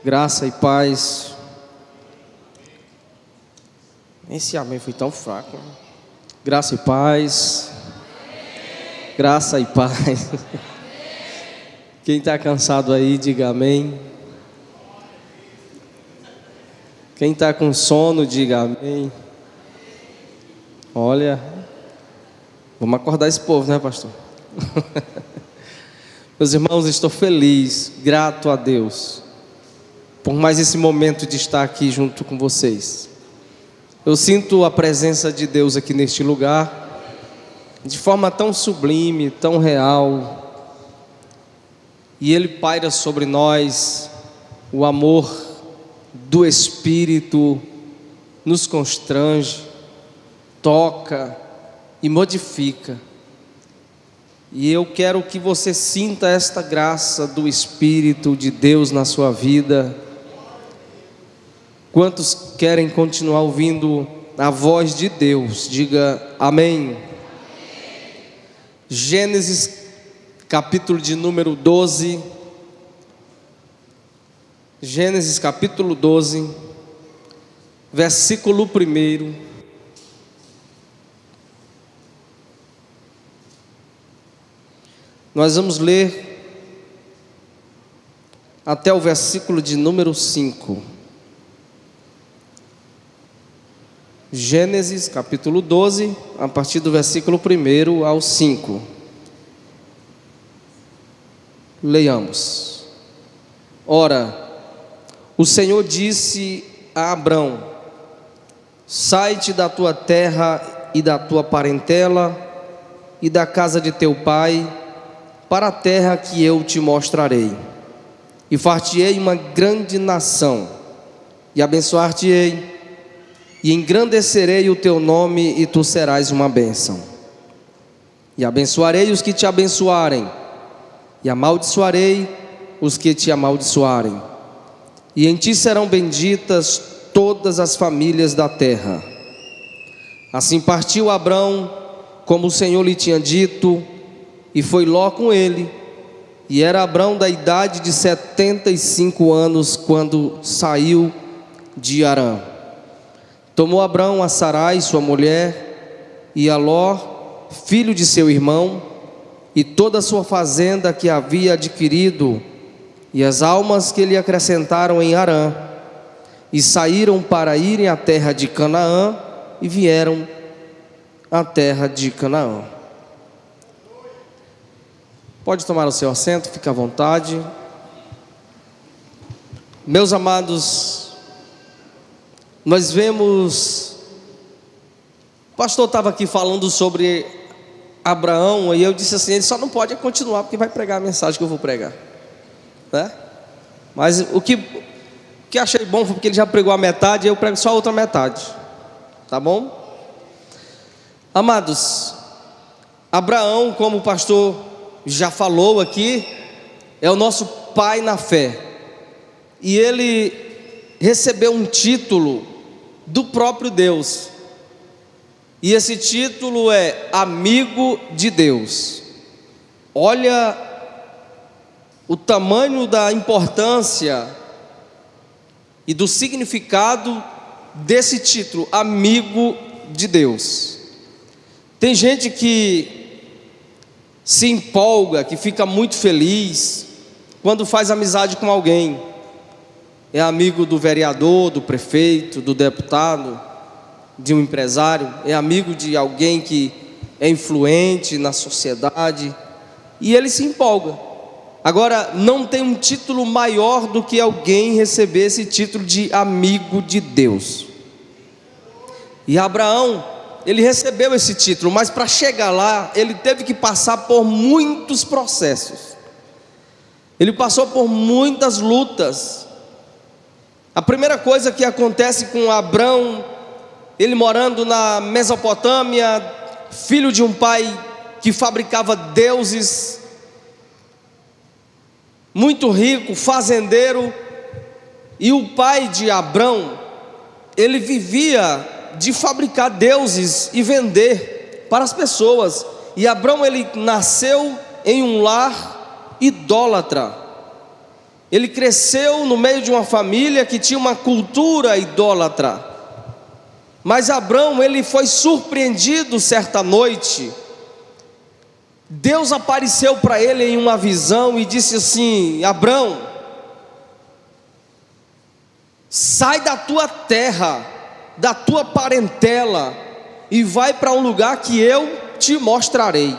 Graça e paz. Esse amém foi tão fraco. Graça e paz. Graça e paz. Quem está cansado aí, diga amém. Quem está com sono, diga amém. Olha, vamos acordar esse povo, né, pastor? Meus irmãos, estou feliz, grato a Deus por mais esse momento de estar aqui junto com vocês. Eu sinto a presença de Deus aqui neste lugar, de forma tão sublime, tão real, e Ele paira sobre nós, o amor do Espírito nos constrange, toca e modifica. E eu quero que você sinta esta graça do Espírito de Deus na sua vida. Quantos querem continuar ouvindo a voz de Deus? Diga amém. Gênesis capítulo de número 12. Gênesis capítulo 12, versículo 1. Nós vamos ler até o versículo de número 5. Gênesis capítulo 12, a partir do versículo 1 ao 5. Leiamos. Ora, o Senhor disse a Abrão: sai-te da tua terra e da tua parentela e da casa de teu pai, para a terra que eu te mostrarei, e far-te-ei uma grande nação, e abençoar-te-ei, e engrandecerei o teu nome, e tu serás uma bênção. E abençoarei os que te abençoarem, e amaldiçoarei os que te amaldiçoarem, e em ti serão benditas todas as famílias da terra. Assim partiu Abrão, como o Senhor lhe tinha dito, e foi Ló com ele. E era Abrão da idade de 75 anos quando saiu de Harã. Tomou Abrão a Sarai, sua mulher, e a Ló, filho de seu irmão, e toda a sua fazenda que havia adquirido, e as almas que lhe acrescentaram em Harã, e saíram para irem à terra de Canaã, e vieram à terra de Canaã. Pode tomar o seu assento, fique à vontade. Meus amados, nós vemos, o pastor estava aqui falando sobre Abraão, e eu disse assim, ele só não pode continuar, porque vai pregar a mensagem que eu vou pregar, né? Mas o que achei bom foi porque ele já pregou a metade, e eu prego só a outra metade, tá bom? Amados, Abraão, como o pastor já falou aqui, é o nosso pai na fé, e ele recebeu um título do próprio Deus, e esse título é amigo de Deus. Olha o tamanho da importância e do significado desse título, amigo de Deus. Tem gente que se empolga, que fica muito feliz quando faz amizade com alguém. É amigo do vereador, do prefeito, do deputado, de um empresário, é amigo de alguém que é influente na sociedade, e ele se empolga. Agora, não tem um título maior do que alguém receber esse título de amigo de Deus. E Abraão, ele recebeu esse título, mas para chegar lá, ele teve que passar por muitos processos. Ele passou por muitas lutas. A primeira coisa que acontece com Abrão, ele morando na Mesopotâmia, filho de um pai que fabricava deuses, muito rico, fazendeiro, e o pai de Abrão, ele vivia de fabricar deuses e vender para as pessoas. E Abrão, ele nasceu em um lar idólatra. Ele cresceu no meio de uma família que tinha uma cultura idólatra. Mas Abrão, ele foi surpreendido certa noite. Deus apareceu para ele em uma visão e disse assim: Abrão, sai da tua terra, da tua parentela, e vai para um lugar que eu te mostrarei.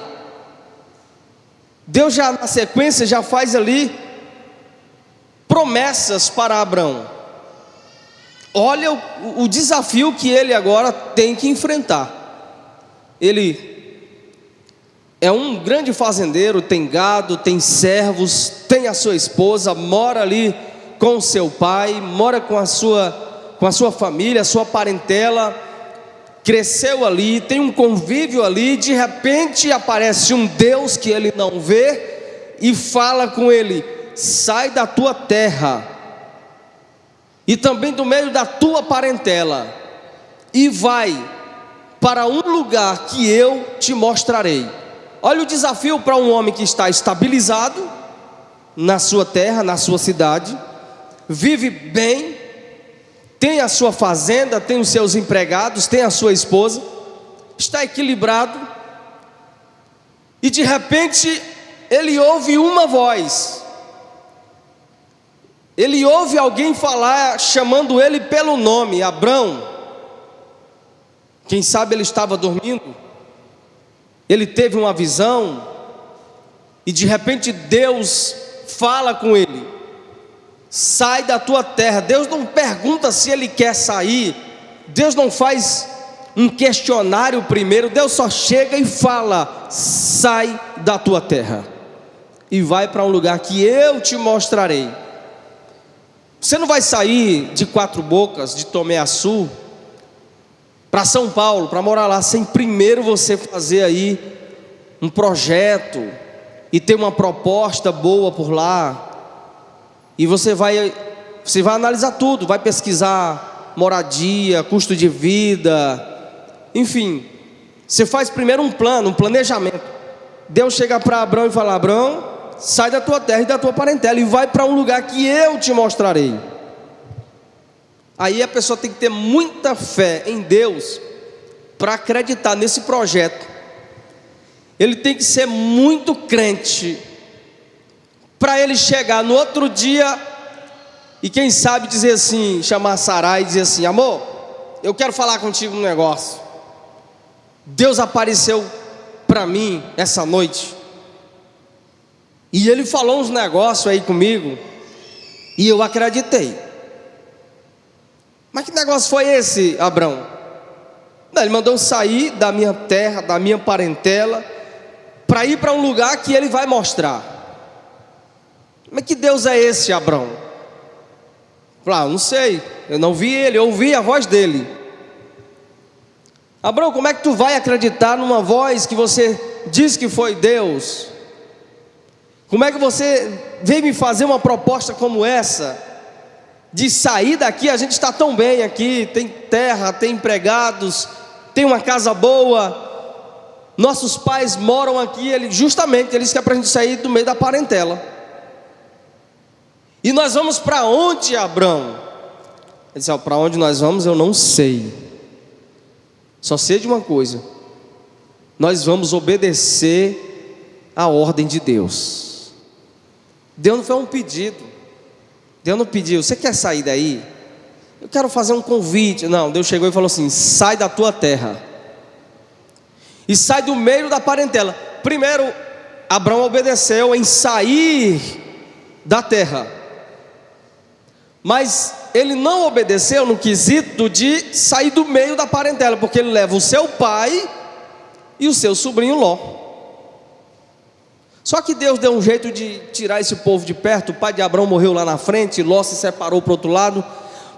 Deus já na sequência já faz ali promessas para Abrão. Olha o desafio que ele agora tem que enfrentar. Ele é um grande fazendeiro, tem gado, tem servos, tem a sua esposa, mora ali com o seu pai, mora com a sua família, a sua parentela, cresceu ali, tem um convívio ali. De repente aparece um Deus que ele não vê e fala com ele: sai da tua terra e também do meio da tua parentela e vai para um lugar que eu te mostrarei. Olha o desafio para um homem que está estabilizado na sua terra, na sua cidade, vive bem, tem a sua fazenda, tem os seus empregados, tem a sua esposa, está equilibrado, e de repente ele ouve uma voz. Ele ouve alguém falar, chamando ele pelo nome: Abrão. Quem sabe ele estava dormindo, ele teve uma visão, e de repente Deus fala com ele: sai da tua terra. Deus não pergunta se ele quer sair, Deus não faz um questionário primeiro, Deus só chega e fala: sai da tua terra e vai para um lugar que eu te mostrarei. Você não vai sair de Quatro Bocas, de Tomé-Açu, para São Paulo, para morar lá, sem primeiro você fazer aí um projeto e ter uma proposta boa por lá. E você vai analisar tudo, vai pesquisar moradia, custo de vida, enfim. Você faz primeiro um plano, um planejamento. Deus chega para Abrão e fala: Abrão, sai da tua terra e da tua parentela e vai para um lugar que eu te mostrarei. Aí a pessoa tem que ter muita fé em Deus para acreditar nesse projeto. Ele tem que ser muito crente para ele chegar no outro dia e quem sabe dizer assim, chamar Sarai e dizer assim: amor, eu quero falar contigo um negócio. Deus apareceu para mim essa noite e ele falou uns negócios aí comigo e eu acreditei. Mas que negócio foi esse, Abrão? Não, ele mandou eu sair da minha terra, da minha parentela, para ir para um lugar que ele vai mostrar. Mas que Deus é esse, Abrão? Não sei, eu não vi ele, eu ouvi a voz dele. Abrão, como é que tu vai acreditar numa voz que você diz que foi Deus? Como é que você veio me fazer uma proposta como essa, de sair daqui? A gente está tão bem aqui, tem terra, tem empregados, tem uma casa boa, nossos pais moram aqui. Justamente eles querem para a gente sair do meio da parentela. E nós vamos para onde, Abrão? Ele disse: para onde nós vamos eu não sei, só sei de uma coisa: nós vamos obedecer a ordem de Deus. Deus não foi um pedido, Deus não pediu: você quer sair daí? Eu quero fazer um convite. Não, Deus chegou e falou assim: sai da tua terra e sai do meio da parentela. Primeiro, Abrão obedeceu em sair da terra, mas ele não obedeceu no quesito de sair do meio da parentela, porque ele leva o seu pai e o seu sobrinho Ló. Só que Deus deu um jeito de tirar esse povo de perto. O pai de Abrão morreu lá na frente, Ló se separou para o outro lado,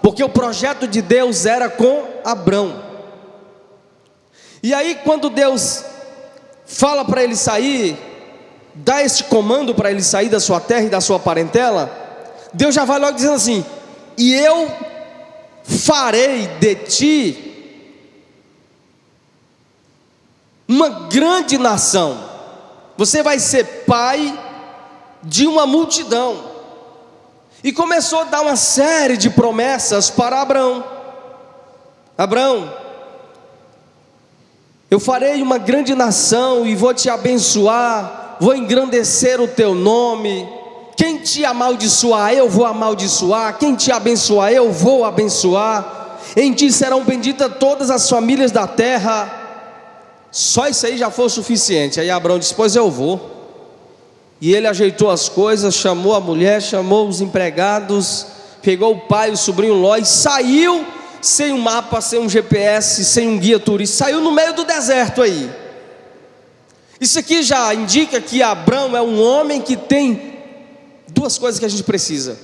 porque o projeto de Deus era com Abrão. E aí quando Deus fala para ele sair, dá esse comando para ele sair da sua terra e da sua parentela, Deus já vai logo dizendo assim: e eu farei de ti uma grande nação. Você vai ser pai de uma multidão. e começou a dar uma série de promessas para Abrão. Abrão, eu farei uma grande nação e vou te abençoar, vou engrandecer o teu nome. Quem te amaldiçoar, eu vou amaldiçoar. Quem te abençoar, eu vou abençoar. Em ti serão benditas todas as famílias da terra. Só isso aí já foi o suficiente. Aí Abrão disse: pois eu vou. E ele ajeitou as coisas, chamou a mulher, chamou os empregados, pegou o pai, o sobrinho Ló e saiu sem um mapa, sem um GPS, sem um guia turístico. Saiu no meio do deserto aí. Isso aqui já indica que Abrão é um homem que tem duas coisas que a gente precisa: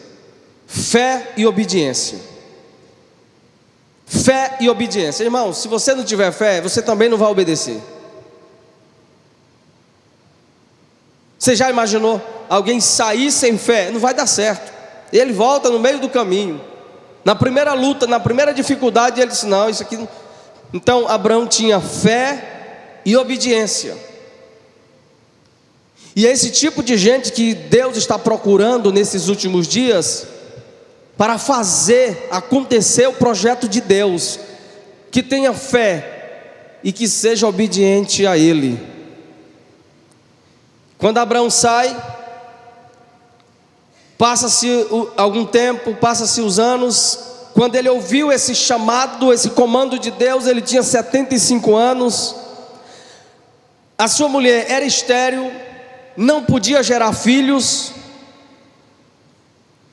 fé e obediência. Fé e obediência. Irmão, se você não tiver fé, você também não vai obedecer. Você já imaginou alguém sair sem fé? Não vai dar certo. Ele volta no meio do caminho. Na primeira luta, na primeira dificuldade, ele disse: não, isso aqui não. Então Abrão tinha fé e obediência. E é esse tipo de gente que Deus está procurando nesses últimos dias, para fazer acontecer o projeto de Deus, que tenha fé e que seja obediente a Ele. Quando Abrão sai, passa-se algum tempo, passa-se os anos. Quando ele ouviu esse chamado, esse comando de Deus, ele tinha 75 anos. A sua mulher era estéril, não podia gerar filhos.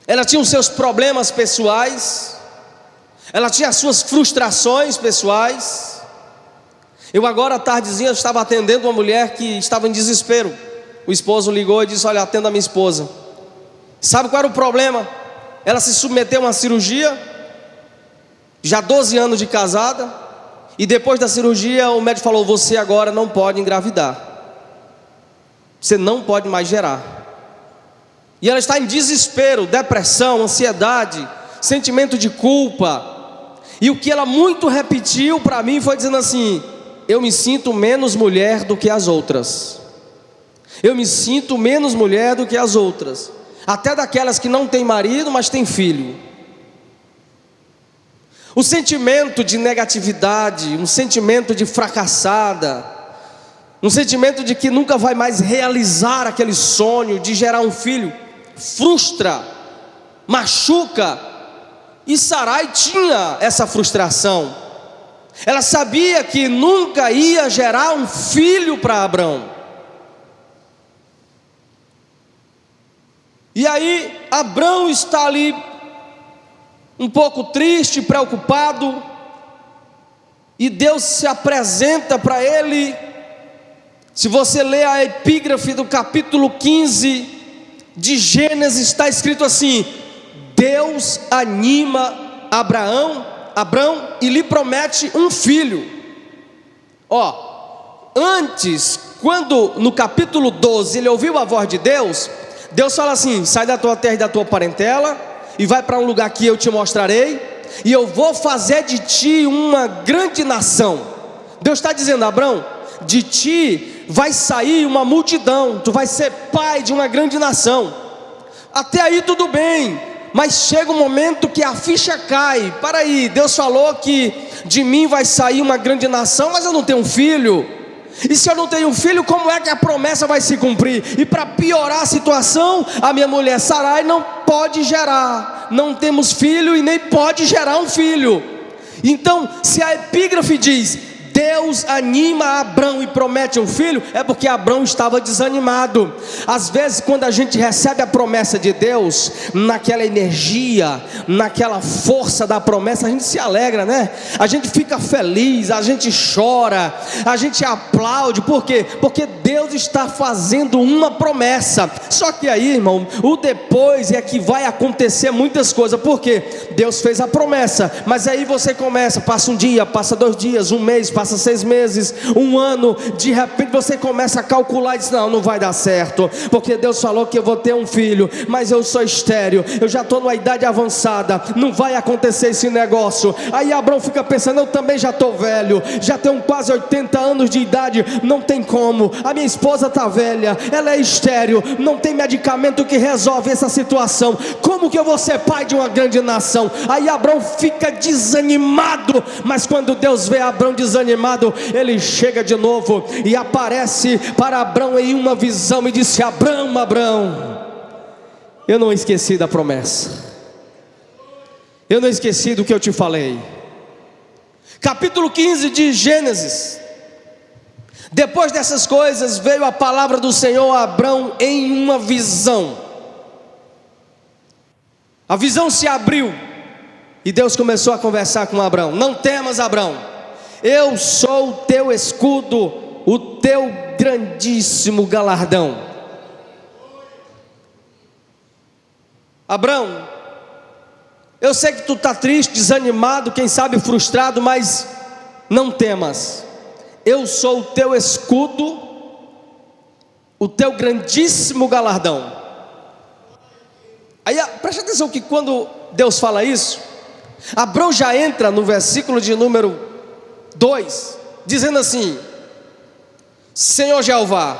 Ela tinha os seus problemas pessoais, ela tinha as suas frustrações pessoais. Eu agora à tardezinha estava atendendo uma mulher que estava em desespero. O esposo ligou e disse: olha, atenda a minha esposa. Sabe qual era o problema? Ela se submeteu a uma cirurgia, já 12 anos de casada, e depois da cirurgia o médico falou: você agora não pode engravidar, você não pode mais gerar. E ela está em desespero, depressão, ansiedade, sentimento de culpa. E o que ela muito repetiu para mim foi dizendo assim: eu me sinto menos mulher do que as outras. Eu me sinto menos mulher do que as outras, até daquelas que não têm marido, mas têm filho. O sentimento de negatividade, um sentimento de fracassada, um sentimento de que nunca vai mais realizar aquele sonho de gerar um filho, frustra, machuca. E Sarai tinha essa frustração. Ela sabia que nunca ia gerar um filho para Abrão. E aí Abrão está ali um pouco triste, preocupado, e Deus se apresenta para ele. Se você ler a epígrafe do capítulo 15 de Gênesis, está escrito assim: Deus anima Abrão e lhe promete um filho. Antes, quando no capítulo 12 ele ouviu a voz de Deus, Deus fala assim: sai da tua terra e da tua parentela e vai para um lugar que eu te mostrarei, e eu vou fazer de ti uma grande nação. Deus está dizendo: Abrão, de ti vai sair uma multidão, tu vai ser pai de uma grande nação. Até aí tudo bem, mas chega um momento que a ficha cai. Para aí, Deus falou que de mim vai sair uma grande nação, mas eu não tenho um filho. E se eu não tenho um filho, como é que a promessa vai se cumprir? E para piorar a situação, a minha mulher Sarai não pode gerar. Não temos filho e nem pode gerar um filho. Então, se a epígrafe diz: Deus anima Abrão e promete um filho, é porque Abrão estava desanimado. Às vezes, quando a gente recebe a promessa de Deus, naquela energia, naquela força da promessa, a gente se alegra, né? A gente fica feliz, a gente chora, a gente aplaude. Por quê? Porque Deus está fazendo uma promessa. Só que aí, irmão, o depois é que vai acontecer muitas coisas. Por quê? Deus fez a promessa, mas aí você começa, passa um dia, passa 2 dias, um mês, passa passa 6 meses, 1 ano, de repente você começa a calcular e diz: não, não vai dar certo, porque Deus falou que eu vou ter um filho, mas eu sou estéril, eu já estou numa idade avançada, não vai acontecer esse negócio. Aí Abrão fica pensando: eu também já estou velho, já tenho quase 80 anos de idade, não tem como, a minha esposa está velha, ela é estéril, não tem medicamento que resolve essa situação, como que eu vou ser pai de uma grande nação? Aí Abrão fica desanimado, mas quando Deus vê Abrão desanimado, ele chega de novo e aparece para Abrão em uma visão e disse: Abrão, Abrão, eu não esqueci da promessa, eu não esqueci do que eu te falei. Capítulo 15 de Gênesis. Depois dessas coisas veio a palavra do Senhor a Abrão em uma visão. A visão se abriu e Deus começou a conversar com Abrão: não temas, Abrão, eu sou o teu escudo, o teu grandíssimo galardão. Abrão, eu sei que tu está triste, desanimado, quem sabe frustrado, mas não temas, eu sou o teu escudo, o teu grandíssimo galardão. Aí preste atenção que quando Deus fala isso, Abrão já entra no versículo de número 2, dizendo assim: Senhor Jeová,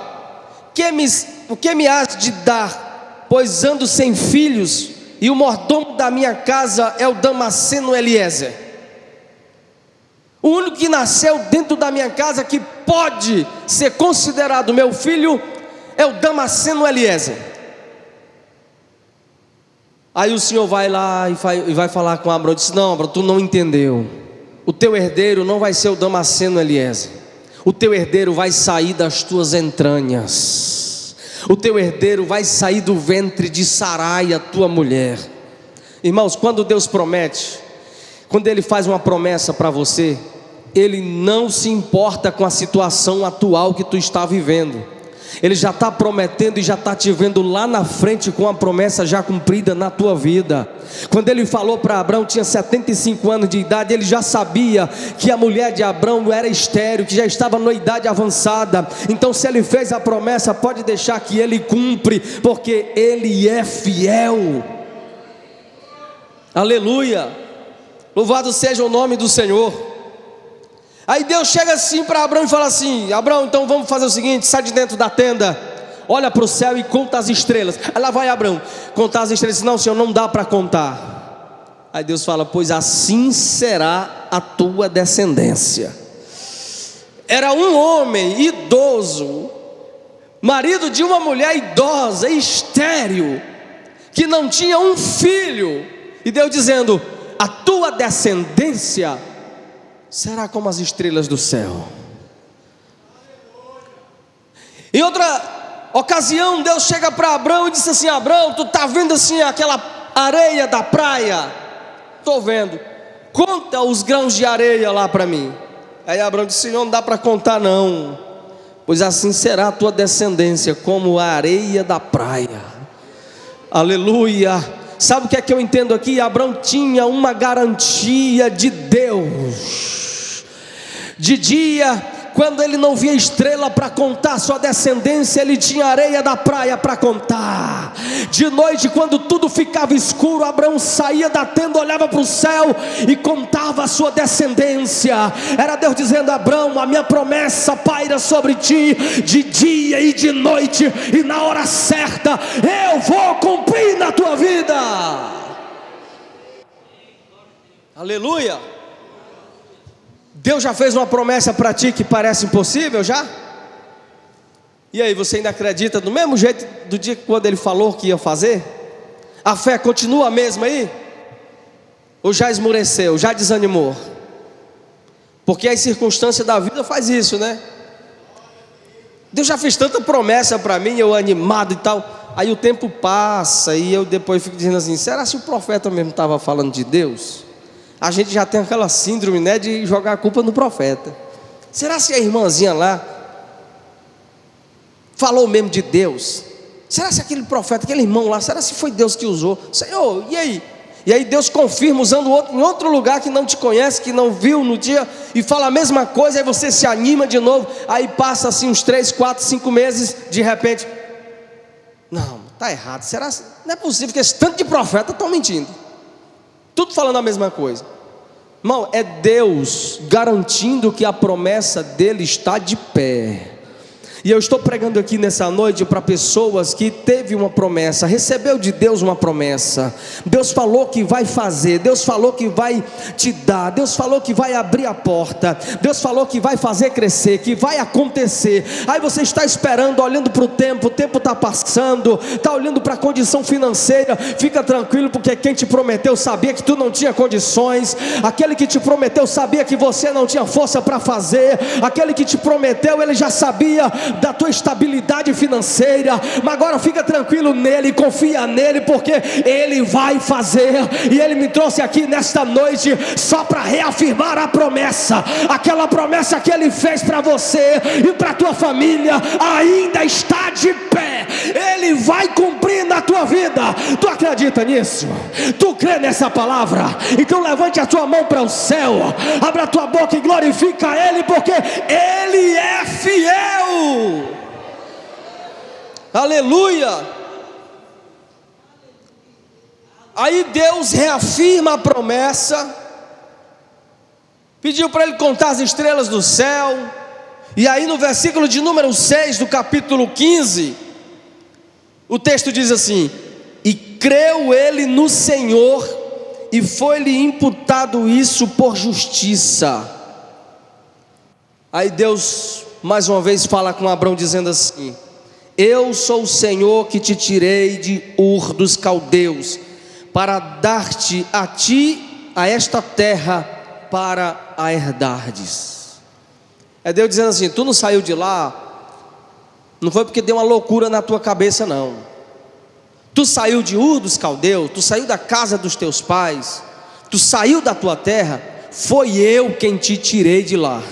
o que me has de dar, pois ando sem filhos, e o mordomo da minha casa é o Damasceno Eliezer. O único que nasceu dentro da minha casa que pode ser considerado meu filho é o Damasceno Eliezer. Aí o Senhor vai lá e vai falar com Abrão. Disse: não, Abrão, tu não entendeu. O teu herdeiro não vai ser o Damasceno Eliezer. O teu herdeiro vai sair das tuas entranhas. O teu herdeiro vai sair do ventre de Sarai, a tua mulher. Irmãos, quando Deus promete, quando Ele faz uma promessa para você, Ele não se importa com a situação atual que tu está vivendo. Ele já está prometendo e já está te vendo lá na frente com a promessa já cumprida na tua vida. Quando ele falou para Abrão, tinha 75 anos de idade, ele já sabia que a mulher de Abrão era estéril, que já estava na idade avançada. Então se ele fez a promessa, pode deixar que ele cumpre, porque ele é fiel. Aleluia, louvado seja o nome do Senhor. Aí Deus chega assim para Abrão e fala assim: Abrão, então vamos fazer o seguinte, sai de dentro da tenda, olha para o céu e conta as estrelas. Aí lá vai Abrão, contar as estrelas. Não, Senhor, não dá para contar. Aí Deus fala: pois assim será a tua descendência. Era um homem idoso, marido de uma mulher idosa, estéril, que não tinha um filho, e Deus dizendo: a tua descendência será como as estrelas do céu. Em outra ocasião, Deus chega para Abrão e disse assim: Abrão, tu está vendo assim aquela areia da praia? Estou vendo, conta os grãos de areia lá para mim. Aí Abrão disse: Senhor, não dá para contar não, pois assim será a tua descendência, como a areia da praia. Aleluia. Sabe o que é que eu entendo aqui? Abrão tinha uma garantia de Deus. De dia, quando ele não via estrela para contar sua descendência, ele tinha areia da praia para contar. De noite, quando tudo ficava escuro, Abrão saía da tenda, olhava para o céu e contava a sua descendência. Era Deus dizendo: Abrão, a minha promessa paira sobre ti de dia e de noite, e na hora certa eu vou cumprir na tua vida. Aleluia. Deus já fez uma promessa para ti que parece impossível já? E aí, você ainda acredita do mesmo jeito do dia quando ele falou que ia fazer? A fé continua a mesma aí? Ou já esmoreceu, já desanimou? Porque as circunstâncias da vida faz isso, né? Deus já fez tanta promessa para mim, eu animado e tal. Aí o tempo passa e eu depois fico dizendo assim: será que o profeta mesmo estava falando de Deus? A gente já tem aquela síndrome, né, de jogar a culpa no profeta. Será que a irmãzinha lá falou mesmo de Deus? Será que aquele profeta, aquele irmão lá, será que foi Deus que usou? Senhor, e aí? E aí Deus confirma usando em outro lugar que não te conhece, que não viu no dia, e fala a mesma coisa, aí você se anima de novo. Aí passa assim uns 3, 4, 5 meses, de repente, não, está errado, será? Não é possível que esse tanto de profeta estão mentindo, tudo falando a mesma coisa. Irmão, é Deus garantindo que a promessa dele está de pé. E eu estou pregando aqui nessa noite para pessoas que teve uma promessa, recebeu de Deus uma promessa. Deus falou que vai fazer, Deus falou que vai te dar, Deus falou que vai abrir a porta, Deus falou que vai fazer crescer, que vai acontecer. Aí você está esperando, olhando para o tempo está passando, está olhando para a condição financeira. Fica tranquilo, porque quem te prometeu sabia que tu não tinha condições. Aquele que te prometeu sabia que você não tinha força para fazer. Aquele que te prometeu, ele já sabia da tua estabilidade financeira, mas agora fica tranquilo nele, confia nele, porque ele vai fazer. E ele me trouxe aqui nesta noite só para reafirmar a promessa, aquela promessa que ele fez para você e para tua família, ainda está de pé. Ele vai cumprir na tua vida. Tu acredita nisso? Tu crê nessa palavra? Então levante a tua mão para o céu, abra a tua boca e glorifica ele, porque ele é fiel. Aleluia. Aí Deus reafirma a promessa, pediu para ele contar as estrelas do céu. E aí no versículo de número 6 do capítulo 15, o texto diz assim: e creu ele no Senhor, e foi-lhe imputado isso por justiça. Aí Deus mais uma vez fala com Abrão dizendo assim: eu sou o Senhor que te tirei de Ur dos caldeus, para dar-te a ti a esta terra para a herdardes. É Deus dizendo assim: tu não saiu de lá, não foi porque deu uma loucura na tua cabeça não. Tu saiu de Ur dos caldeus, tu saiu da casa dos teus pais, tu saiu da tua terra, foi eu quem te tirei de lá.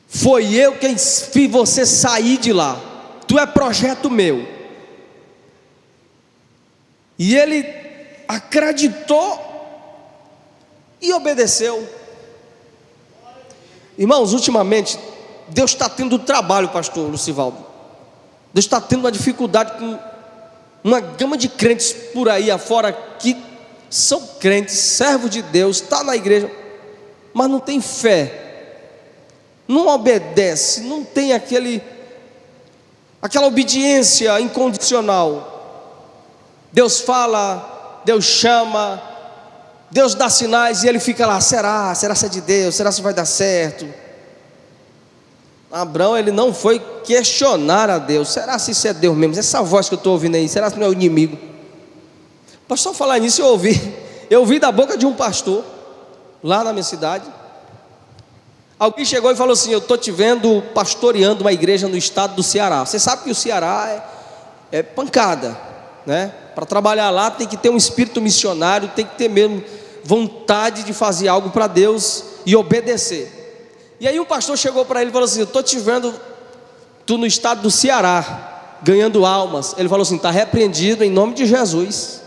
Foi eu quem fiz você sair de lá. Tu é projeto meu. E ele acreditou e obedeceu. Irmãos, ultimamente Deus está tendo trabalho, pastor Lucivaldo. Deus está tendo uma dificuldade com uma gama de crentes por aí afora, que são crentes, servos de Deus, está na igreja, mas não tem fé, não obedece, não tem aquela obediência incondicional. Deus fala, Deus chama, Deus dá sinais e ele fica lá: será se é de Deus? Será se vai dar certo? Abraão, ele não foi questionar a Deus: será se isso é Deus mesmo? Essa voz que eu estou ouvindo aí, será que não é o inimigo? Pastor, falar nisso eu ouvi da boca de um pastor lá na minha cidade. Alguém chegou e falou assim: eu estou te vendo pastoreando uma igreja no estado do Ceará. Você sabe que o Ceará é pancada, né? Para trabalhar lá tem que ter um espírito missionário, tem que ter mesmo vontade de fazer algo para Deus e obedecer. E aí um pastor chegou para ele e falou assim: eu estou te vendo tu no estado do Ceará, ganhando almas. Ele falou assim: está repreendido em nome de Jesus.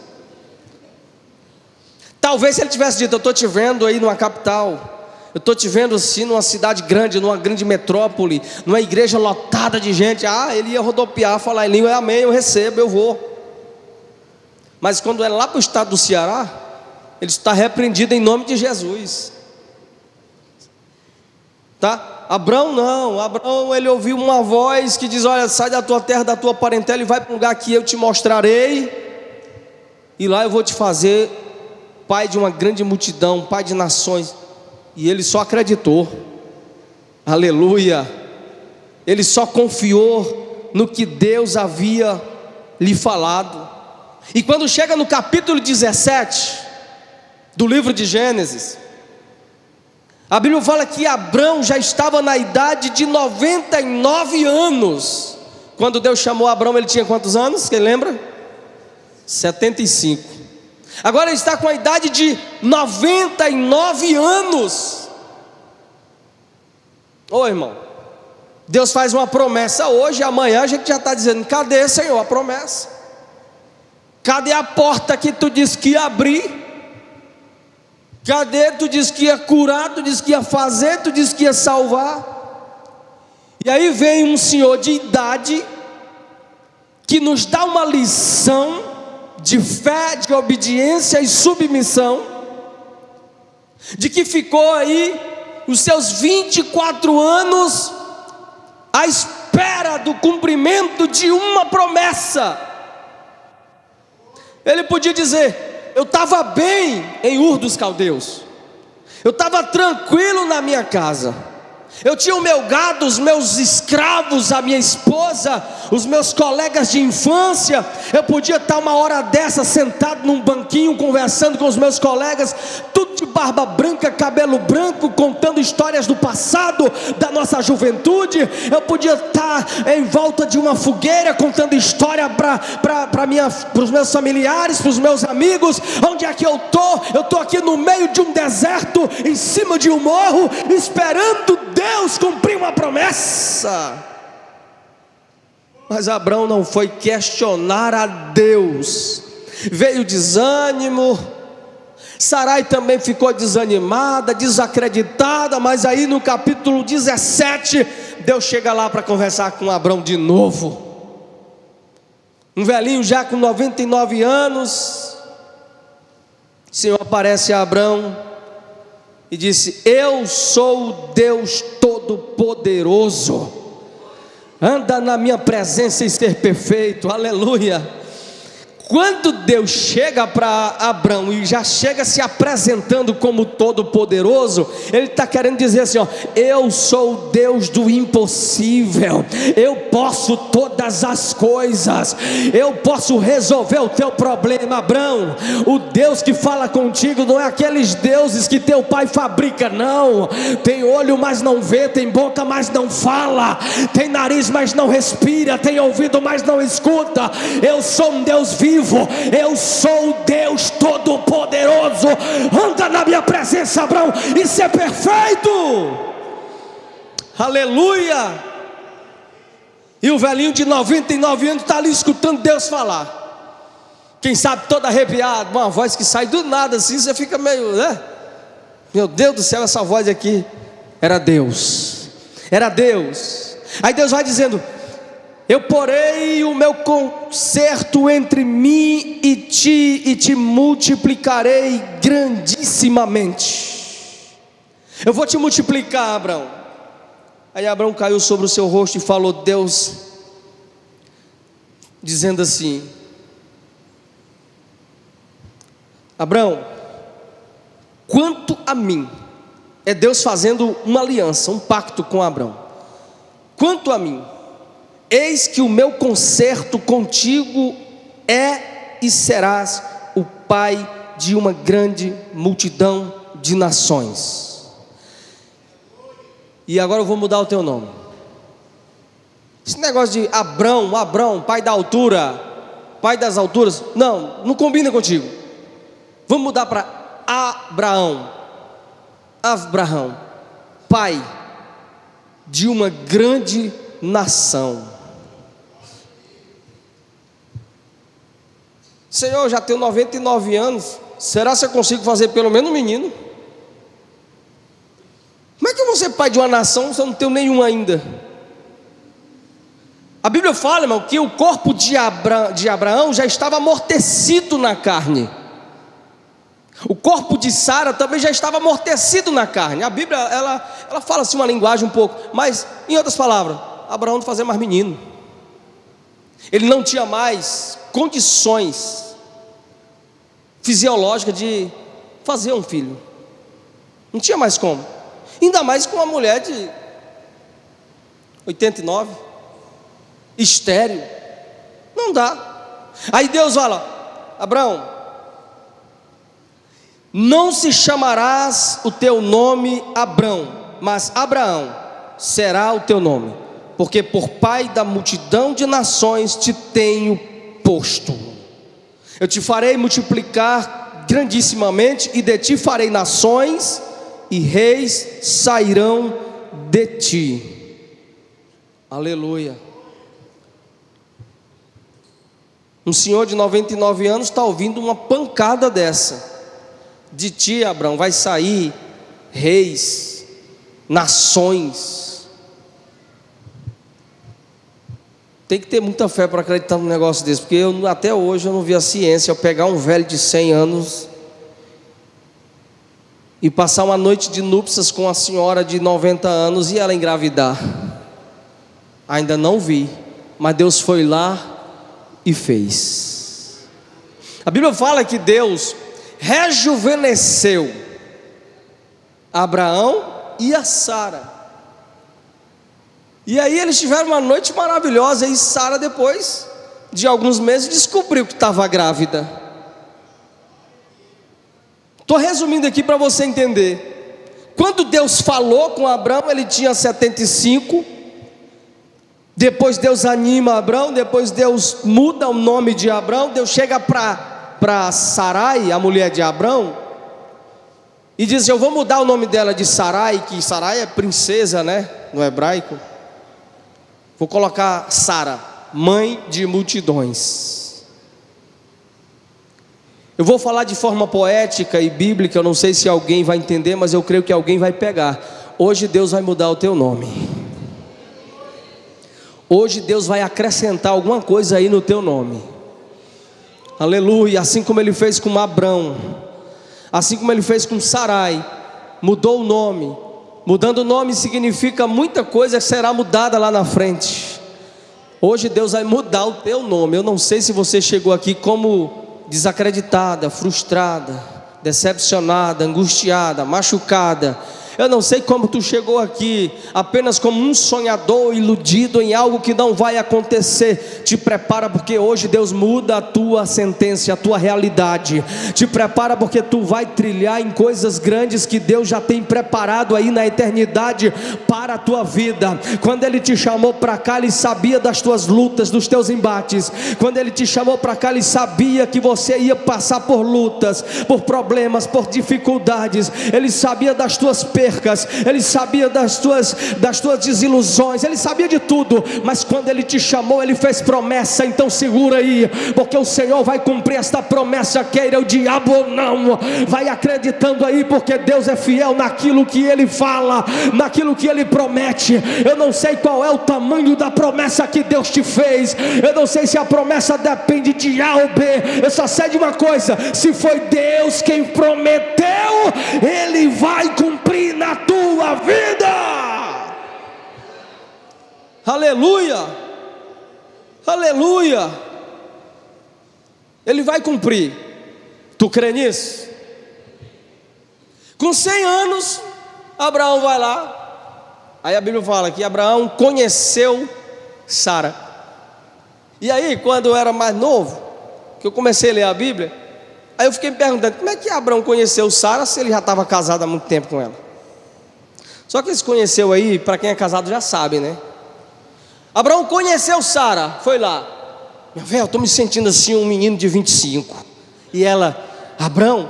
Talvez se ele tivesse dito: eu estou te vendo aí numa capital, eu estou te vendo assim numa cidade grande, numa grande metrópole, numa igreja lotada de gente, ele ia rodopiar, falar em língua: amém, eu recebo, eu vou. Mas quando é lá para o estado do Ceará, ele está repreendido em nome de Jesus. Tá? Abraão não, Abraão ele ouviu uma voz que diz: olha, sai da tua terra, da tua parentela e vai para um lugar que eu te mostrarei, e lá eu vou te fazer pai de uma grande multidão, pai de nações. E ele só acreditou. Aleluia. Ele só confiou no que Deus havia lhe falado. E quando chega no capítulo 17 do livro de Gênesis, a Bíblia fala que Abrão já estava na idade de 99 anos. Quando Deus chamou Abrão, ele tinha quantos anos? Quem lembra? 75. Agora ele está com a idade de 99 anos. Ô irmão, Deus faz uma promessa hoje, amanhã a gente já está dizendo: cadê, Senhor, a promessa? Cadê a porta que tu disse que ia abrir? Cadê? Tu disse que ia curar, tu disse que ia fazer, tu disse que ia salvar. E aí vem um senhor de idade que nos dá uma lição de fé, de obediência e submissão, de que ficou aí os seus 24 anos à espera do cumprimento de uma promessa. Ele podia dizer: eu estava bem em Ur dos Caldeus, eu estava tranquilo na minha casa, eu tinha o meu gado, os meus escravos, a minha esposa, os meus colegas de infância. Eu podia estar uma hora dessa sentado num banquinho conversando com os meus colegas, tudo de barba branca, cabelo branco, contando histórias do passado, da nossa juventude. Eu podia estar em volta de uma fogueira contando história para os meus familiares, para os meus amigos. Onde é que eu estou? Eu estou aqui no meio de um deserto, em cima de um morro, esperando Deus cumprir uma promessa. Mas Abraão não foi questionar a Deus. Veio desânimo, Sarai também ficou desanimada, desacreditada. Mas aí no capítulo 17, Deus chega lá para conversar com Abraão de novo. Um velhinho já com 99 anos, o Senhor aparece a Abraão e disse: eu sou o Deus Todo-Poderoso, anda na minha presença e ser perfeito. Aleluia. Quando Deus chega para Abraão e já chega se apresentando como Todo-Poderoso, Ele está querendo dizer assim: ó, eu sou o Deus do impossível, eu posso todas as coisas, eu posso resolver o teu problema. Abraão, o Deus que fala contigo não é aqueles deuses que teu pai fabrica, não. Tem olho mas não vê, tem boca mas não fala, tem nariz mas não respira, tem ouvido mas não escuta. Eu sou um Deus vivo, eu sou o Deus Todo-Poderoso. Anda na minha presença, Abraão, e ser perfeito. Aleluia. E o velhinho de 99 anos está ali escutando Deus falar. Quem sabe todo arrepiado, uma voz que sai do nada assim, você fica meio, né? Meu Deus do céu, essa voz aqui era Deus. Era Deus. Aí Deus vai dizendo: eu porei o meu concerto entre mim e te multiplicarei grandissimamente. Eu vou te multiplicar, Abraão. Aí Abraão caiu sobre o seu rosto e falou: Deus, dizendo assim: Abraão, quanto a mim, é Deus fazendo uma aliança, um pacto com Abraão. Quanto a mim, eis que o meu concerto contigo é e serás o pai de uma grande multidão de nações. E agora eu vou mudar o teu nome. Esse negócio de Abrão, pai da altura, pai das alturas, não combina contigo. Vamos mudar para Abraão, pai de uma grande nação. Senhor, eu já tenho 99 anos, será que eu consigo fazer pelo menos um menino? Como é que eu vou ser pai de uma nação se eu não tenho nenhum ainda? A Bíblia fala, irmão, que o corpo de Abraão já estava amortecido na carne. O corpo de Sara também já estava amortecido na carne. A Bíblia, ela fala assim uma linguagem um pouco, mas em outras palavras, Abraão não fazia mais menino. Ele não tinha mais condições fisiológicas de fazer um filho. Não tinha mais como. Ainda mais com uma mulher de 89, estéril. Não dá. Aí Deus fala: Abraão, não se chamarás o teu nome Abrão, mas Abraão será o teu nome, porque por pai da multidão de nações te tenho posto. Eu te farei multiplicar grandissimamente, e de ti farei nações, e reis sairão de ti. Aleluia. Um senhor de 99 anos está ouvindo uma pancada dessa. De ti, Abraão, vai sair reis, nações. Tem que ter muita fé para acreditar num negócio desse, porque até hoje eu não vi a ciência. Eu pegar um velho de 100 anos e passar uma noite de núpcias com a senhora de 90 anos e ela engravidar. Ainda não vi, mas Deus foi lá e fez. A Bíblia fala que Deus rejuvenesceu Abraão e a Sara. E aí eles tiveram uma noite maravilhosa. E Sara, depois de alguns meses, descobriu que estava grávida. Estou resumindo aqui para você entender. Quando Deus falou com Abraão, ele tinha 75. Depois Deus anima Abraão. Depois Deus muda o nome de Abraão. Deus chega para Sarai, a mulher de Abraão, e diz: eu vou mudar o nome dela de Sarai, que Sarai é princesa, né, no hebraico. Vou colocar Sara, mãe de multidões. Eu vou falar de forma poética e bíblica. Eu não sei se alguém vai entender, mas eu creio que alguém vai pegar. Hoje Deus vai mudar o teu nome. Hoje Deus vai acrescentar alguma coisa aí no teu nome. Aleluia. Assim como ele fez com Abrão, assim como ele fez com Sarai, mudou o nome. Mudando o nome significa muita coisa que será mudada lá na frente. Hoje Deus vai mudar o teu nome. Eu não sei se você chegou aqui como desacreditada, frustrada, decepcionada, angustiada, machucada. Eu não sei como tu chegou aqui apenas como um sonhador iludido em algo que não vai acontecer. Te prepara, porque hoje Deus muda a tua sentença, a tua realidade. Te prepara, porque tu vai trilhar em coisas grandes que Deus já tem preparado aí na eternidade para a tua vida. Quando Ele te chamou para cá, Ele sabia das tuas lutas, dos teus embates. Quando Ele te chamou para cá, Ele sabia que você ia passar por lutas, por problemas, por dificuldades. Ele sabia das tuas perdas, Ele sabia das tuas desilusões, Ele sabia de tudo. Mas quando Ele te chamou, Ele fez promessa. Então segura aí, porque o Senhor vai cumprir esta promessa, queira o diabo ou não. Vai acreditando aí, porque Deus é fiel naquilo que Ele fala, naquilo que Ele promete. Eu não sei qual é o tamanho da promessa que Deus te fez. Eu não sei se a promessa depende de A ou B. Eu só sei de uma coisa: se foi Deus quem prometeu, Ele vai cumprir na tua vida. Aleluia, aleluia. Ele vai cumprir. Tu crê nisso? Com 100 anos, Abraão vai lá. Aí a Bíblia fala que Abraão conheceu Sara. E aí, quando eu era mais novo, que eu comecei a ler a Bíblia, aí eu fiquei me perguntando: como é que Abraão conheceu Sara se ele já estava casado há muito tempo com ela? Só que ele se conheceu aí, para quem é casado já sabe, né? Abraão conheceu Sara, foi lá. Meu velho, eu estou me sentindo assim um menino de 25. E ela: Abraão,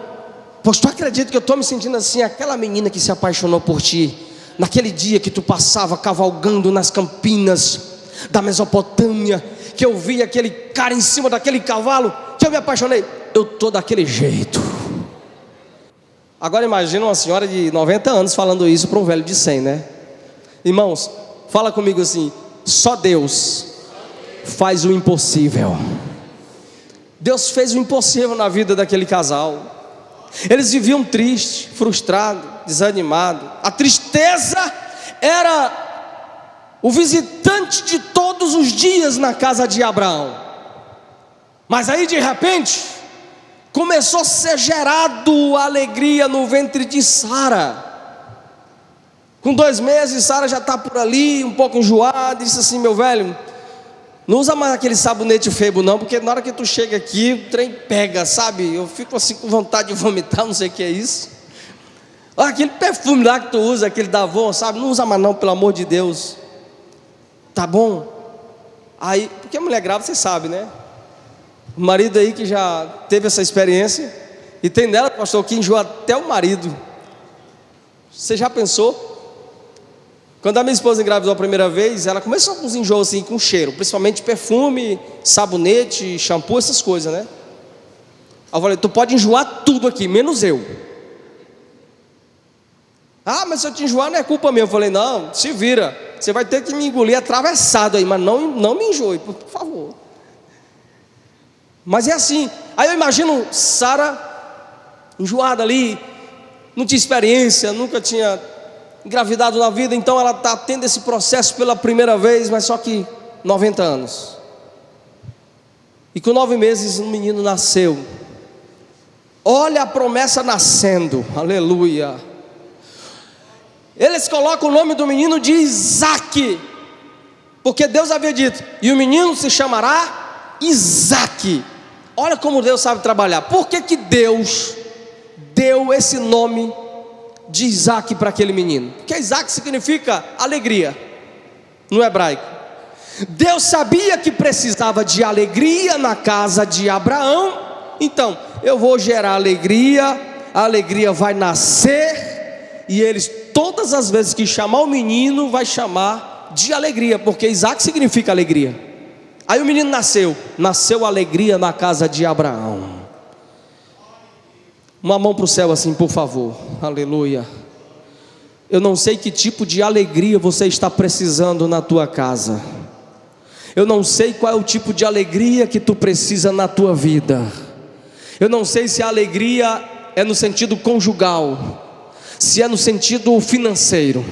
pois tu acredita que eu estou me sentindo assim aquela menina que se apaixonou por ti, naquele dia que tu passava cavalgando nas campinas da Mesopotâmia, que eu vi aquele cara em cima daquele cavalo, que eu me apaixonei. Eu estou daquele jeito. Agora imagina uma senhora de 90 anos falando isso para um velho de 100, né? Irmãos, fala comigo assim: só Deus faz o impossível. Deus fez o impossível na vida daquele casal. Eles viviam tristes, frustrados, desanimados. A tristeza era o visitante de todos os dias na casa de Abraão. Mas aí de repente começou a ser gerado alegria no ventre de Sara. Com 2 meses, Sara já está por ali, um pouco enjoada. Disse assim: meu velho, não usa mais aquele sabonete Febo não, porque na hora que tu chega aqui, o trem pega, sabe? Eu fico assim com vontade de vomitar, não sei o que é isso. Olha, aquele perfume lá que tu usa, aquele da Avon, sabe? Não usa mais não, pelo amor de Deus. Tá bom? Aí, porque a mulher grávida, você sabe, né? O marido aí que já teve essa experiência, e tem dela, pastor, que enjoa até o marido. Você já pensou? Quando a minha esposa engravidou a primeira vez, ela começou com uns enjoos assim, com cheiro, principalmente perfume, sabonete, shampoo, essas coisas, né? Eu falei, tu pode enjoar tudo aqui, menos eu. Ah, mas se eu te enjoar não é culpa minha. Eu falei, não, se vira, você vai ter que me engolir atravessado aí, mas não me enjoe, por favor. Mas é assim. Aí eu imagino Sara enjoada ali, não tinha experiência, nunca tinha engravidado na vida, então ela está tendo esse processo pela primeira vez, mas só que 90 anos. E com 9 meses um menino nasceu. Olha a promessa nascendo, aleluia. Eles colocam o nome do menino de Isaque, porque Deus havia dito, e o menino se chamará Isaque. Olha como Deus sabe trabalhar. Por que Deus deu esse nome de Isaque para aquele menino? Porque Isaque significa alegria no hebraico. Deus sabia que precisava de alegria na casa de Abraão. Então, eu vou gerar alegria, a alegria vai nascer, e eles, todas as vezes que chamar o menino, vai chamar de alegria, porque Isaque significa alegria. Aí o menino nasceu alegria na casa de Abraão. Uma mão para o céu assim, por favor, aleluia. Eu não sei que tipo de alegria você está precisando na tua casa. Eu não sei qual é o tipo de alegria que tu precisa na tua vida. Eu não sei se a alegria é no sentido conjugal, se é no sentido financeiro.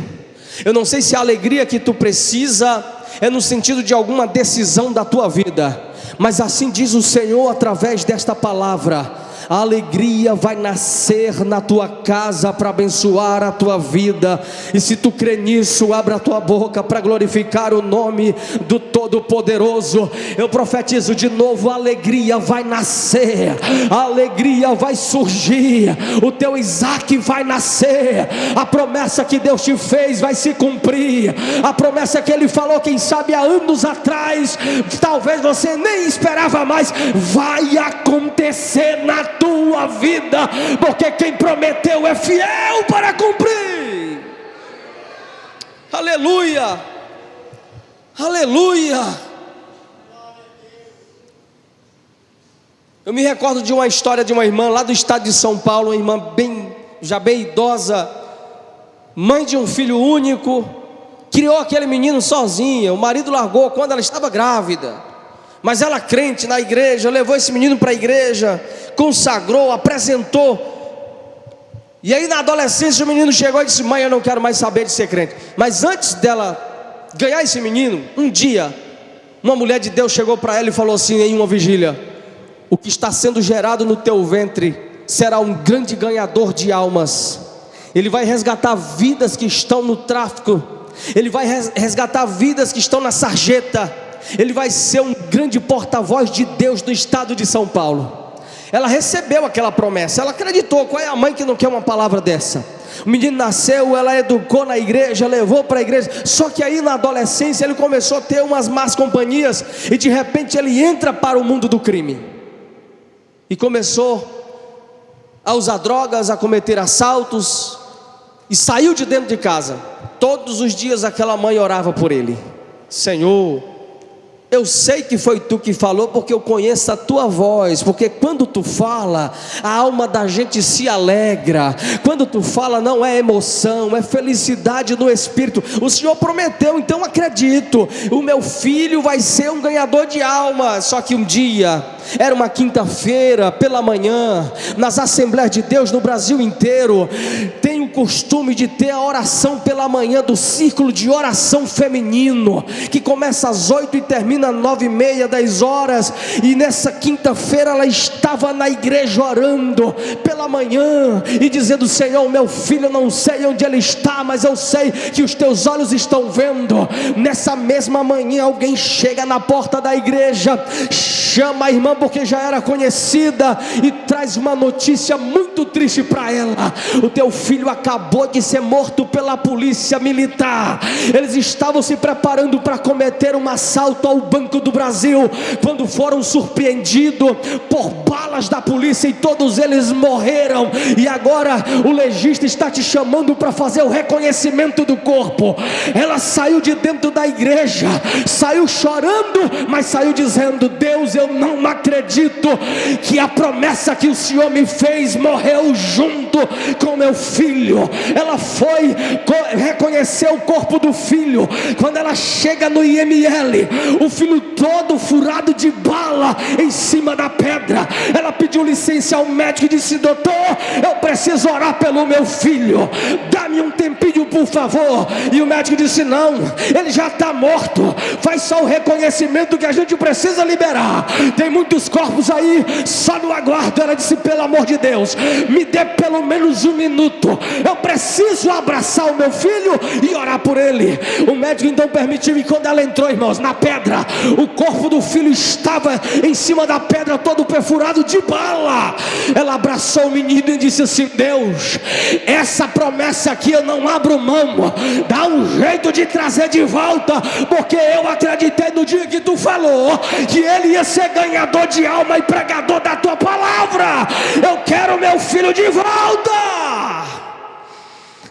Eu não sei se a alegria que tu precisa é no sentido de alguma decisão da tua vida. Mas assim diz o Senhor através desta palavra: a alegria vai nascer na tua casa para abençoar a tua vida. E se tu crê nisso, abra a tua boca para glorificar o nome do Todo-Poderoso. Eu profetizo de novo: a alegria vai nascer, a alegria vai surgir, o teu Isaque vai nascer, a promessa que Deus te fez vai se cumprir, a promessa que Ele falou, quem sabe há anos atrás, talvez você nem esperava mais, vai acontecer na tua vida, porque quem prometeu é fiel para cumprir. Aleluia, aleluia. Eu me recordo de uma história de uma irmã lá do estado de São Paulo, uma irmã já bem idosa, mãe de um filho único, criou aquele menino sozinha. O marido largou quando ela estava grávida, mas ela, crente na igreja, levou esse menino para a igreja, consagrou, apresentou. E aí na adolescência o menino chegou e disse: mãe, eu não quero mais saber de ser crente. Mas antes dela ganhar esse menino, um dia uma mulher de Deus chegou para ela e falou assim em uma vigília: o que está sendo gerado no teu ventre será um grande ganhador de almas. Ele vai resgatar vidas que estão no tráfico, ele vai resgatar vidas que estão na sarjeta, ele vai ser um grande porta-voz de Deus do estado de São Paulo. Ela recebeu aquela promessa, ela acreditou. Qual é a mãe que não quer uma palavra dessa? O menino nasceu, ela educou na igreja, levou para a igreja. Só que aí na adolescência ele começou a ter umas más companhias, e de repente ele entra para o mundo do crime, e começou a usar drogas, a cometer assaltos, e saiu de dentro de casa. Todos os dias aquela mãe orava por ele: Senhor, eu sei que foi tu que falou, porque eu conheço a tua voz, porque quando tu fala, a alma da gente se alegra. Quando tu fala, não é emoção, é felicidade no espírito. O Senhor prometeu, então acredito. O meu filho vai ser um ganhador de alma. Só que um dia, era uma quinta-feira pela manhã, nas Assembleias de Deus no Brasil inteiro, tem o costume de ter a oração pela manhã do círculo de oração feminino, que começa às 8 e termina às 9h30, 10 horas. E nessa quinta-feira ela estava na igreja orando pela manhã e dizendo: Senhor, meu filho, eu não sei onde ele está, mas eu sei que os teus olhos estão vendo. Nessa mesma manhã alguém chega na porta da igreja, chama a irmã porque já era conhecida, e traz uma notícia muito triste para ela: o teu filho acabou de ser morto pela polícia militar. Eles estavam se preparando para cometer um assalto ao Banco do Brasil, quando foram surpreendidos por balas da polícia, e todos eles morreram. E agora o legista está te chamando para fazer o reconhecimento do corpo. Ela saiu de dentro da igreja, saiu chorando, mas saiu dizendo: Deus, eu não acredito que a promessa que o Senhor me fez morreu junto com meu filho. Ela foi reconhecer o corpo do filho. Quando ela chega no IML, o filho todo furado de bala em cima da pedra, ela pediu licença ao médico e disse: doutor, eu preciso orar pelo meu filho, dá-me um tempinho por favor. E o médico disse: não, ele já está morto, faz só o reconhecimento que a gente precisa liberar, tem muitos corpos aí só no aguardo. Ela disse: pelo amor de Deus, me dê pelo menos um minuto, eu preciso abraçar o meu filho e orar por ele. O médico então permitiu, e quando ela entrou, irmãos, na pedra, o corpo do filho estava em cima da pedra, todo perfurado de bala. Ela abraçou o menino e disse assim: Deus, essa promessa aqui eu não abro mão, dá um jeito de trazer de volta, porque eu acreditei no dia que tu falou que ele ia ser ganhador de alma e pregador da tua palavra. Eu quero meu filho de volta.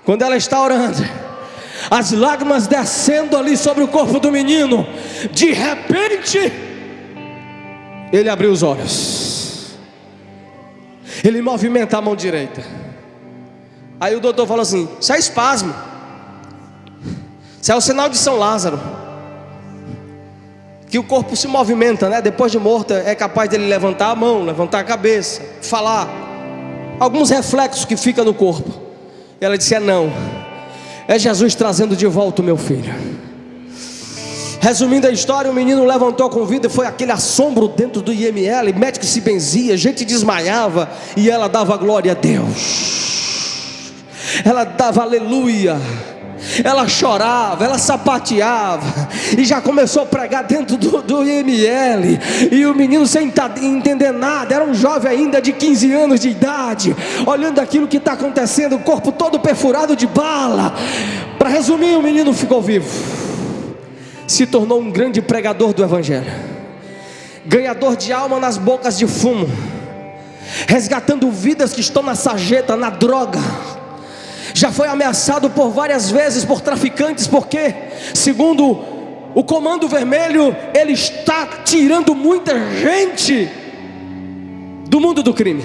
Quando ela está orando, as lágrimas descendo ali sobre o corpo do menino, de repente ele abriu os olhos, ele movimenta a mão direita. Aí o doutor falou assim: isso é espasmo, isso é o sinal de São Lázaro, que o corpo se movimenta, né? Depois de morto é capaz dele levantar a mão, levantar a cabeça, falar, alguns reflexos que ficam no corpo. Ela disse: não, é Jesus trazendo de volta o meu filho. Resumindo a história, o menino levantou com vida, e foi aquele assombro dentro do IML, médico se benzia, gente desmaiava, e ela dava glória a Deus, ela dava aleluia, ela chorava, ela sapateava, e já começou a pregar dentro do IML. E o menino sem entender nada, era um jovem ainda de 15 anos de idade, olhando aquilo que está acontecendo, o corpo todo perfurado de bala. Para resumir, o menino ficou vivo, se tornou um grande pregador do Evangelho, ganhador de alma nas bocas de fumo, resgatando vidas que estão na sarjeta, na droga. Já foi ameaçado por várias vezes por traficantes, porque segundo o Comando Vermelho, ele está tirando muita gente do mundo do crime,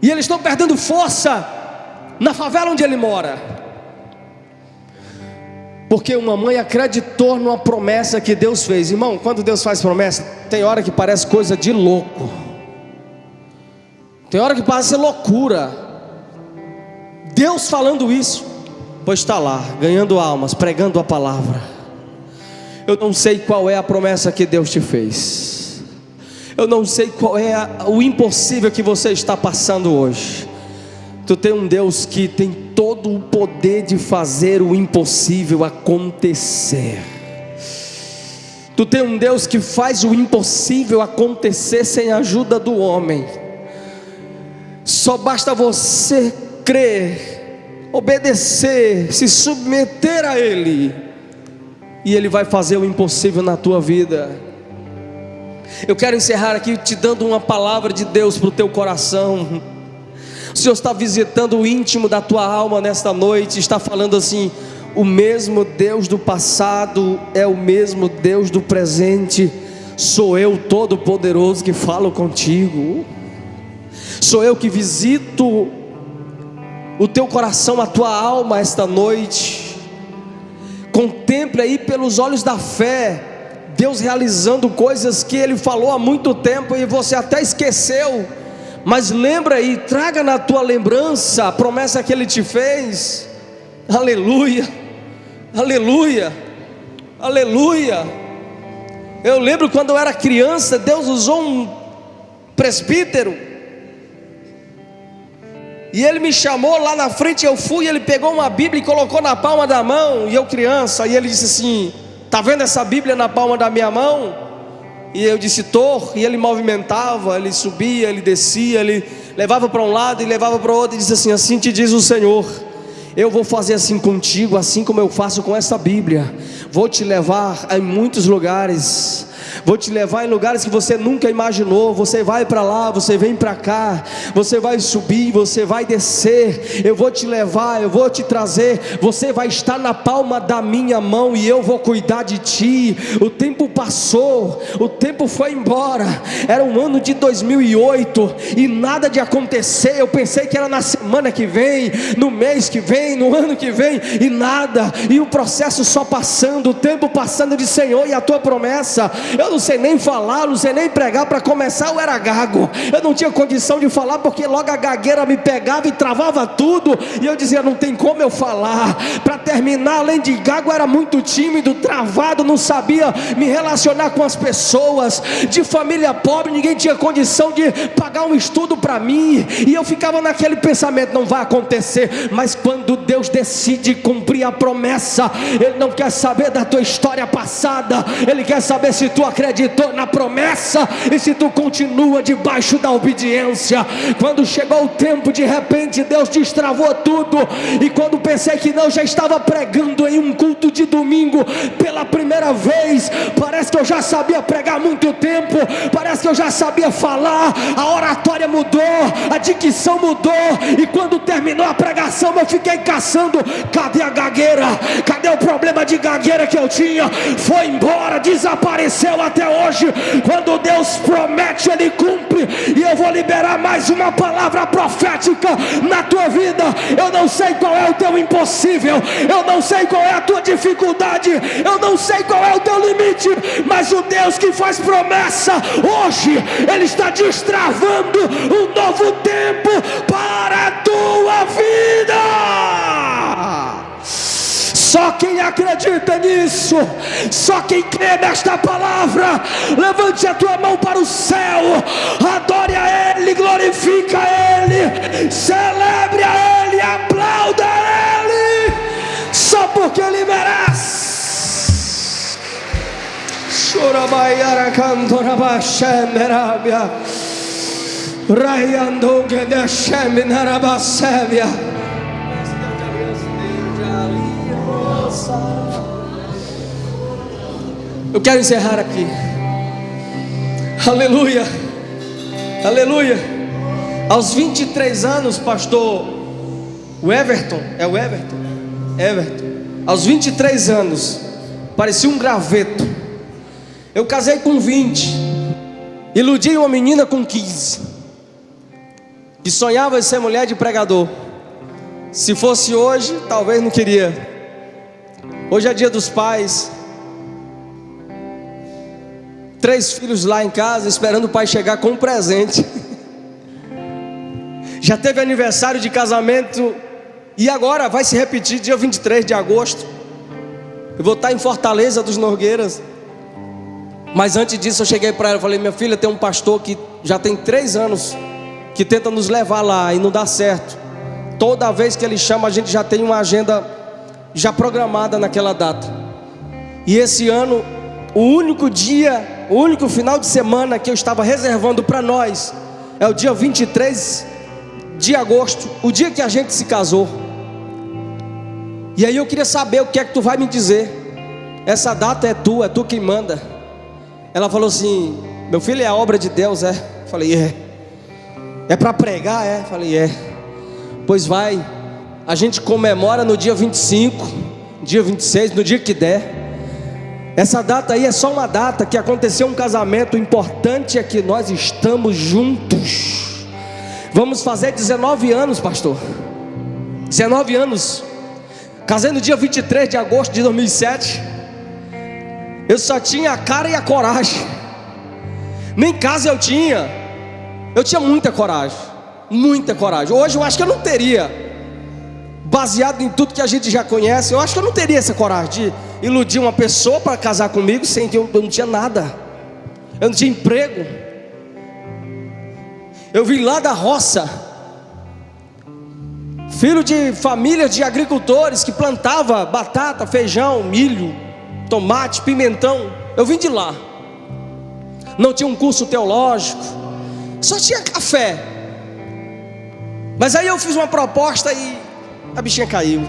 e eles estão perdendo força na favela onde ele mora, porque uma mãe acreditou numa promessa que Deus fez. Irmão, quando Deus faz promessa, tem hora que parece coisa de louco, tem hora que parece loucura. Deus falando isso, pois está lá, ganhando almas, pregando a palavra. Eu não sei qual é a promessa que Deus te fez, eu não sei qual é o impossível que você está passando hoje. Tu tem um Deus que tem todo o poder de fazer o impossível acontecer. Tu tem um Deus que faz o impossível acontecer sem a ajuda do homem. Só basta você crer, obedecer, se submeter a Ele, e Ele vai fazer o impossível na tua vida. Eu quero encerrar aqui te dando uma palavra de Deus para o teu coração. O Senhor está visitando o íntimo da tua alma nesta noite, está falando assim: o mesmo Deus do passado é o mesmo Deus do presente. Sou eu todo-poderoso que falo contigo, sou eu que visito o teu coração, a tua alma esta noite. Contemple aí pelos olhos da fé, Deus realizando coisas que Ele falou há muito tempo e você até esqueceu. Mas lembra aí, traga na tua lembrança a promessa que Ele te fez. Aleluia, aleluia, aleluia. Eu lembro quando eu era criança, Deus usou um presbítero, e ele me chamou lá na frente, eu fui, ele pegou uma Bíblia e colocou na palma da mão, e eu criança, e ele disse assim: tá vendo essa Bíblia na palma da minha mão? E eu disse: tô. E ele movimentava, ele subia, ele descia, ele levava para um lado e levava para o outro, e disse assim: assim te diz o Senhor, eu vou fazer assim contigo, assim como eu faço com essa Bíblia. Vou te levar em muitos lugares, vou te levar em lugares que você nunca imaginou. Você vai para lá, você vem para cá, você vai subir, você vai descer. Eu vou te levar, eu vou te trazer. Você vai estar na palma da minha mão e eu vou cuidar de ti. O tempo passou, o tempo foi embora. Era um ano de 2008 e nada de acontecer. Eu pensei que era na semana que vem, no mês que vem, no ano que vem, e nada. E o processo só passando, o tempo passando. De Senhor, e a tua promessa? Eu não sei nem falar, não sei nem pregar. Para começar, eu era gago, eu não tinha condição de falar, porque logo a gagueira me pegava e travava tudo, e eu dizia: não tem como eu falar. Para terminar, além de gago, era muito tímido, travado, não sabia me relacionar com as pessoas. De família pobre, ninguém tinha condição de pagar um estudo para mim, e eu ficava naquele pensamento: não vai acontecer. Mas quando Deus decide cumprir a promessa, Ele não quer saber da tua história passada, Ele quer saber se tu acreditou na promessa e se tu continua debaixo da obediência. Quando chegou o tempo, de repente Deus destravou tudo, e quando pensei que não, já estava pregando em um culto de domingo pela primeira vez. Parece que eu já sabia pregar há muito tempo, parece que eu já sabia falar, a oratória mudou, a dicção mudou, e quando terminou a pregação eu fiquei caçando: cadê a gagueira? Cadê o problema de gagueira que eu tinha? Foi embora, desapareceu até hoje. Quando Deus promete, Ele cumpre, e eu vou liberar mais uma palavra profética na tua vida. Eu não sei qual é o teu impossível, eu não sei qual é a tua dificuldade, eu não sei qual é o teu limite, mas o Deus que faz promessa, hoje Ele está destravando um novo tempo para a tua vida. Só quem acredita nisso, só quem crê nesta palavra, levante a tua mão para o céu, adore a Ele, glorifica a Ele, celebre a Ele, aplauda a Ele, só porque Ele merece. Chorabaiara cantorabashemerabia, raiando que desheminarabasevia. Eu quero encerrar aqui. Aleluia, aleluia. Aos 23 anos, pastor Everton, aos 23 anos, parecia um graveto. Eu casei com 20, iludi uma menina com 15, que sonhava em ser mulher de pregador. Se fosse hoje, talvez não queria. Hoje é dia dos pais, 3 filhos lá em casa, esperando o pai chegar com um presente. Já teve aniversário de casamento, e agora vai se repetir, dia 23 de agosto. Eu vou estar em Fortaleza dos Nogueiras. Mas antes disso eu cheguei para ela e falei: minha filha, tem um pastor que já tem 3 anos que tenta nos levar lá e não dá certo. Toda vez que ele chama, a gente já tem uma agenda já programada naquela data. E esse ano, o único dia, o único final de semana que eu estava reservando para nós é o dia 23 de agosto, o dia que a gente se casou. E aí eu queria saber o que é que tu vai me dizer. Essa data é tu quem manda. Ela falou assim: meu filho, é a obra de Deus, é? Falei: é. É para pregar, é? Falei: é. Pois vai. A gente comemora no dia 25, dia 26, no dia que der. Essa data aí é só uma data que aconteceu um casamento. O importante é que nós estamos juntos. Vamos fazer 19 anos, pastor. 19 anos. Casei no dia 23 de agosto de 2007. Eu só tinha a cara e a coragem. Nem casa eu tinha. Eu tinha muita coragem. Muita coragem. Hoje eu acho que eu não teria. Baseado em tudo que a gente já conhece, eu acho que eu não teria essa coragem de iludir uma pessoa para casar comigo, sem que eu não tinha nada. Eu não tinha emprego. Eu vim lá da roça, filho de família de agricultores que plantava batata, feijão, milho, tomate, pimentão. Eu vim de lá. não tinha um curso teológico, só tinha café. Mas aí eu fiz uma proposta e a bichinha caiu.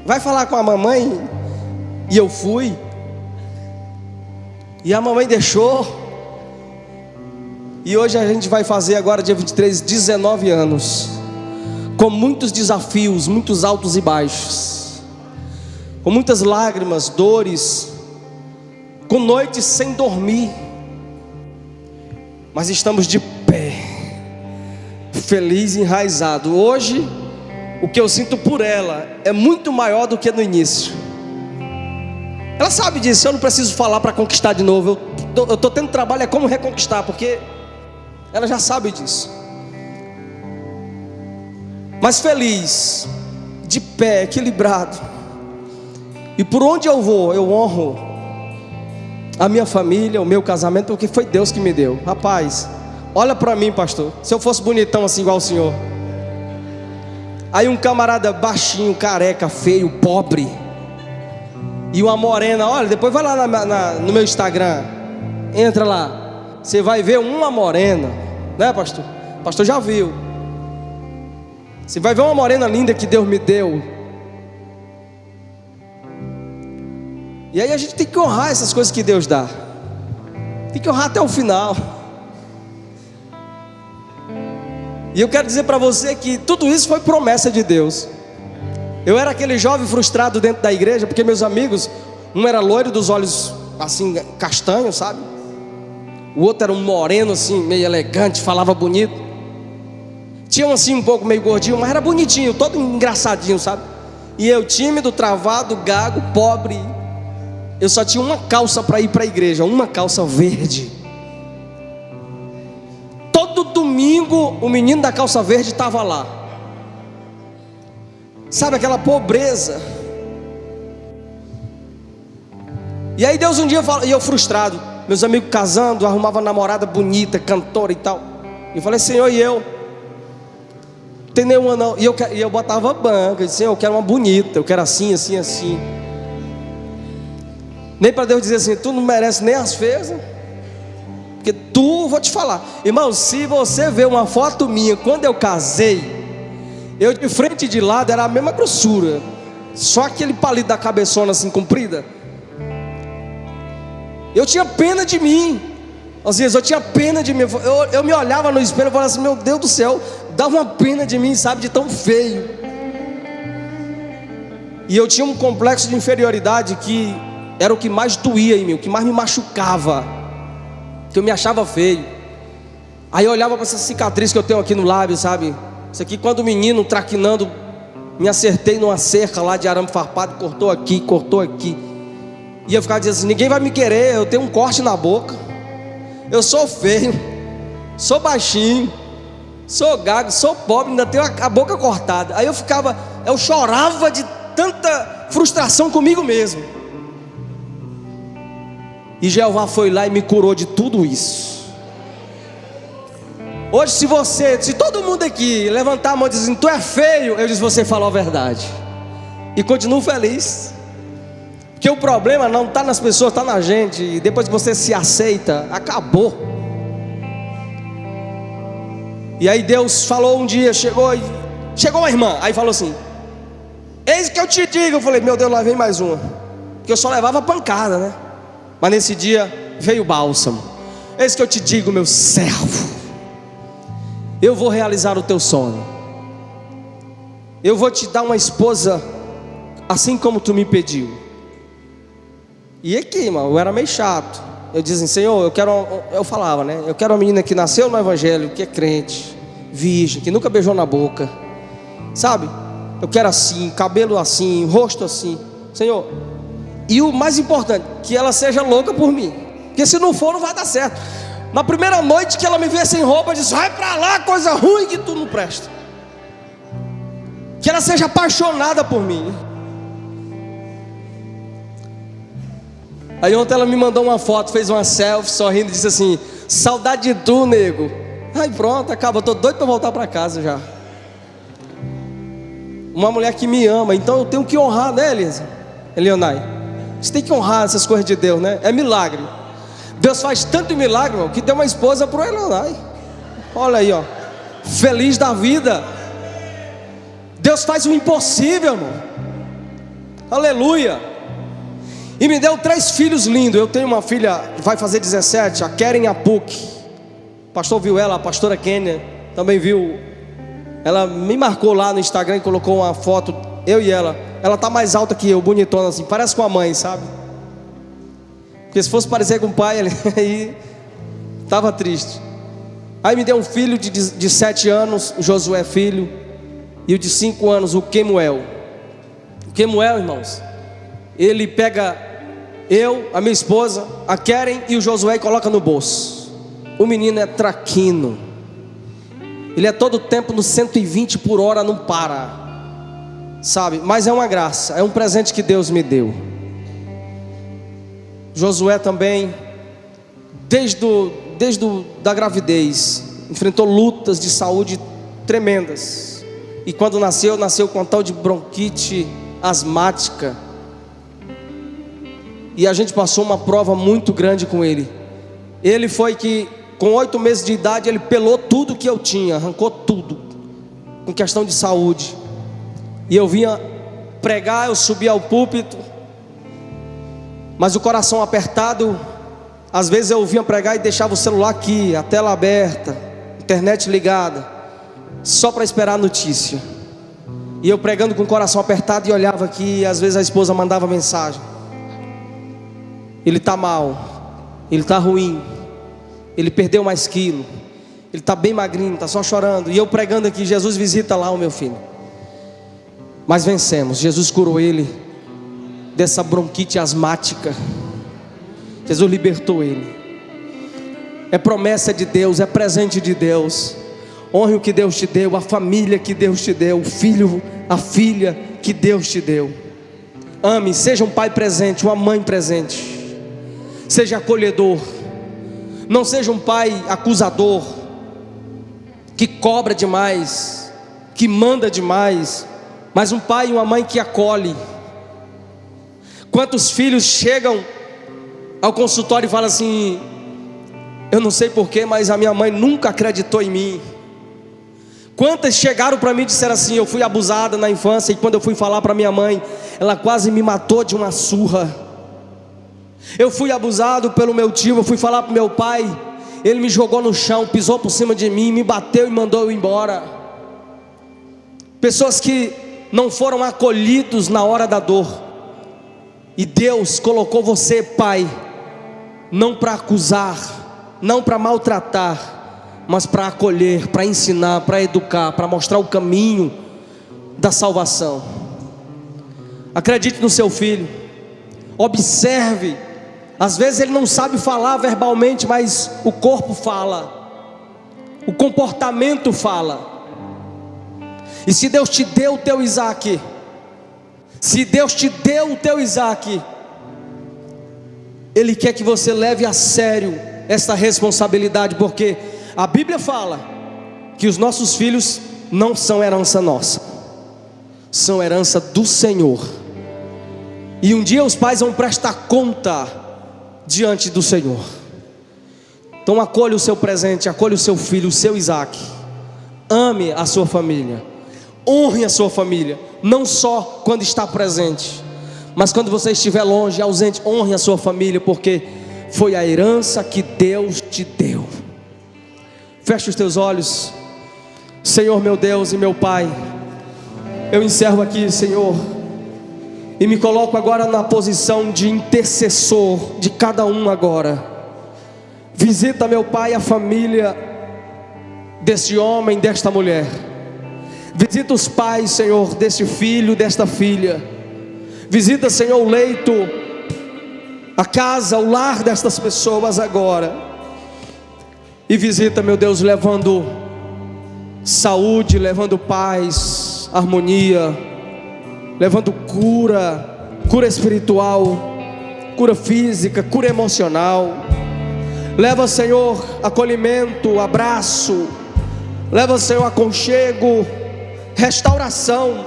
Vai falar com a mamãe? E eu fui. E a mamãe deixou. E hoje a gente vai fazer agora, dia 23, 19 anos. Com muitos desafios, muitos altos e baixos. Com muitas lágrimas, dores. Com noites sem dormir. Mas estamos de pé. Feliz e enraizado. Hoje, o que eu sinto por ela é muito maior do que no início. Ela sabe disso, eu não preciso falar para conquistar de novo. Eu estou tendo trabalho, é como reconquistar, porque ela já sabe disso. Mas feliz, de pé, equilibrado. E por onde eu vou, eu honro a minha família, o meu casamento, porque foi Deus que me deu. Rapaz, olha para mim, pastor. Se eu fosse bonitão assim igual o senhor. Aí um camarada baixinho, careca, feio, pobre, e uma morena, olha, depois vai lá no meu Instagram, entra lá, você vai ver uma morena, né, pastor? O pastor já viu. Você vai ver uma morena linda que Deus me deu. E aí a gente tem que honrar essas coisas que Deus dá. Tem que honrar até o final. E eu quero dizer para você que tudo isso foi promessa de Deus. Eu era aquele jovem frustrado dentro da igreja, porque meus amigos, um era loiro dos olhos assim, castanhos, sabe? O outro era um moreno assim, meio elegante, falava bonito. Tinha um assim um pouco meio gordinho, mas era bonitinho, todo engraçadinho, sabe? E eu tímido, travado, gago, pobre. Eu só tinha uma calça para ir para a igreja, uma calça verde. Todo domingo o menino da calça verde estava lá. Sabe aquela pobreza? E aí Deus um dia falou, e eu frustrado, meus amigos casando, arrumava namorada bonita, cantora e tal. E eu falei, Senhor, e eu? Não tem nenhuma não. E eu botava banca, eu disse, Senhor, eu quero uma bonita, eu quero assim, assim, assim. Nem para Deus dizer assim, tu não merece nem as feias, né? Porque tu, vou te falar, irmão, se você ver uma foto minha quando eu casei, eu de frente e de lado era a mesma grossura, só aquele palito da cabeçona assim comprida. Eu tinha pena de mim. Às vezes eu tinha pena de mim. Eu me olhava no espelho e falava assim, meu Deus do céu, dava uma pena de mim, sabe, de tão feio. E eu tinha um complexo de inferioridade que era o que mais doía em mim, o que mais me machucava, que eu me achava feio. Aí eu olhava para essa cicatriz que eu tenho aqui no lábio, sabe? Isso aqui, quando o menino traquinando, me acertei numa cerca lá de arame farpado, cortou aqui, cortou aqui. E eu ficava dizendo assim, ninguém vai me querer, eu tenho um corte na boca, eu sou feio, sou baixinho, sou gago, sou pobre, ainda tenho a boca cortada. Aí eu chorava de tanta frustração comigo mesmo. E Jeová foi lá e me curou de tudo isso. Hoje se todo mundo aqui levantar a mão e dizer, tu é feio, eu disse, você falou a verdade. E continuo feliz. Porque o problema não está nas pessoas, está na gente. E depois que você se aceita, acabou. E aí Deus falou um dia, chegou uma irmã, aí falou assim, eis que eu te digo. Eu falei, meu Deus, lá vem mais uma. Porque eu só levava pancada, né? Mas nesse dia veio o bálsamo. Eis que eu te digo, meu servo, eu vou realizar o teu sonho. Eu vou te dar uma esposa assim como tu me pediu. E aqui, irmão, eu era meio chato. Eu dizia, Senhor, eu falava, né? Eu quero uma menina que nasceu no evangelho, que é crente, virgem, que nunca beijou na boca, sabe? Eu quero assim, cabelo assim, rosto assim, Senhor. E o mais importante, que ela seja louca por mim, porque se não for, não vai dar certo. Na primeira noite que ela me vê sem roupa, eu disse, vai pra lá, coisa ruim que tu não presta. Que ela seja apaixonada por mim. Aí ontem ela me mandou uma foto, fez uma selfie, sorrindo, e disse assim, saudade de tu, nego. Aí pronto, acaba, eu tô doido para voltar para casa já. Uma mulher que me ama, então eu tenho que honrar, né, Elisa? Elionai, você tem que honrar essas coisas de Deus, né? É milagre. Deus faz tanto milagre, irmão, que deu uma esposa para o Elonai. Olha aí, ó, feliz da vida. Deus faz o impossível, irmão. Aleluia. E me deu 3 filhos lindos. Eu tenho uma filha que vai fazer 17, a Keren Apuk. O pastor viu ela, a pastora Kênia também viu. Ela me marcou lá no Instagram e colocou uma foto, eu e ela. Ela tá mais alta que eu, bonitona assim, parece com a mãe, sabe? Porque se fosse parecer com o pai, aí estava triste. Aí me deu um filho de 7 anos, o Josué filho, e o de 5 anos, o Kemuel. O Kemuel, irmãos, ele pega eu, a minha esposa, a Keren e o Josué e coloca no bolso. O menino é traquino. Ele é todo o tempo no 120 por hora, não para, sabe? Mas é uma graça, é um presente que Deus me deu. Josué também, desde da gravidez, enfrentou lutas de saúde tremendas. E quando nasceu com um tal de bronquite asmática. E a gente passou uma prova muito grande com ele. Ele foi que, com 8 meses de idade, ele pelou tudo que eu tinha, arrancou tudo, com questão de saúde. E eu vinha pregar, eu subia ao púlpito, mas o coração apertado. Às vezes eu vinha pregar e deixava o celular aqui, a tela aberta, internet ligada, só para esperar a notícia. E eu pregando com o coração apertado e olhava aqui, e às vezes a esposa mandava mensagem: ele está mal, ele está ruim, ele perdeu mais quilo, ele está bem magrinho, está só chorando. E eu pregando aqui: Jesus, visita lá o meu filho. Mas vencemos, Jesus curou ele dessa bronquite asmática. Jesus libertou ele. É promessa de Deus, é presente de Deus. Honre o que Deus te deu, a família que Deus te deu, o filho, a filha que Deus te deu. Ame, seja um pai presente, uma mãe presente. Seja acolhedor. Não seja um pai acusador, que cobra demais, que manda demais, mas um pai e uma mãe que acolhe. Quantos filhos chegam ao consultório e falam assim: eu não sei porquê, mas a minha mãe nunca acreditou em mim. Quantas chegaram para mim e disseram assim: eu fui abusada na infância, e quando eu fui falar para minha mãe, ela quase me matou de uma surra. Eu fui abusado pelo meu tio, eu fui falar para o meu pai, ele me jogou no chão, pisou por cima de mim, me bateu e mandou eu embora. Pessoas que não foram acolhidos na hora da dor. E Deus colocou você, pai, não para acusar, não para maltratar, mas para acolher, para ensinar, para educar, para mostrar o caminho da salvação. Acredite no seu filho, observe. Às vezes ele não sabe falar verbalmente, mas o corpo fala, o comportamento fala. E se Deus te deu o teu Isaac, se Deus te deu o teu Isaac, Ele quer que você leve a sério essa responsabilidade, porque a Bíblia fala que os nossos filhos não são herança nossa, são herança do Senhor. E um dia os pais vão prestar conta diante do Senhor. Então acolha o seu presente, acolha o seu filho, o seu Isaac. Ame a sua família, honre a sua família, não só quando está presente, mas quando você estiver longe, ausente. Honre a sua família, porque foi a herança que Deus te deu. Feche os teus olhos. Senhor meu Deus e meu Pai, eu encerro aqui, Senhor, e me coloco agora na posição de intercessor de cada um agora. Visita, meu Pai, a família desse homem, desta mulher. Visita os pais, Senhor, deste filho, desta filha. Visita, Senhor, o leito, a casa, o lar destas pessoas agora. E visita, meu Deus, levando saúde, levando paz, harmonia, levando cura espiritual, cura física, cura emocional. Leva, Senhor, acolhimento, abraço. Leva, Senhor, aconchego, restauração.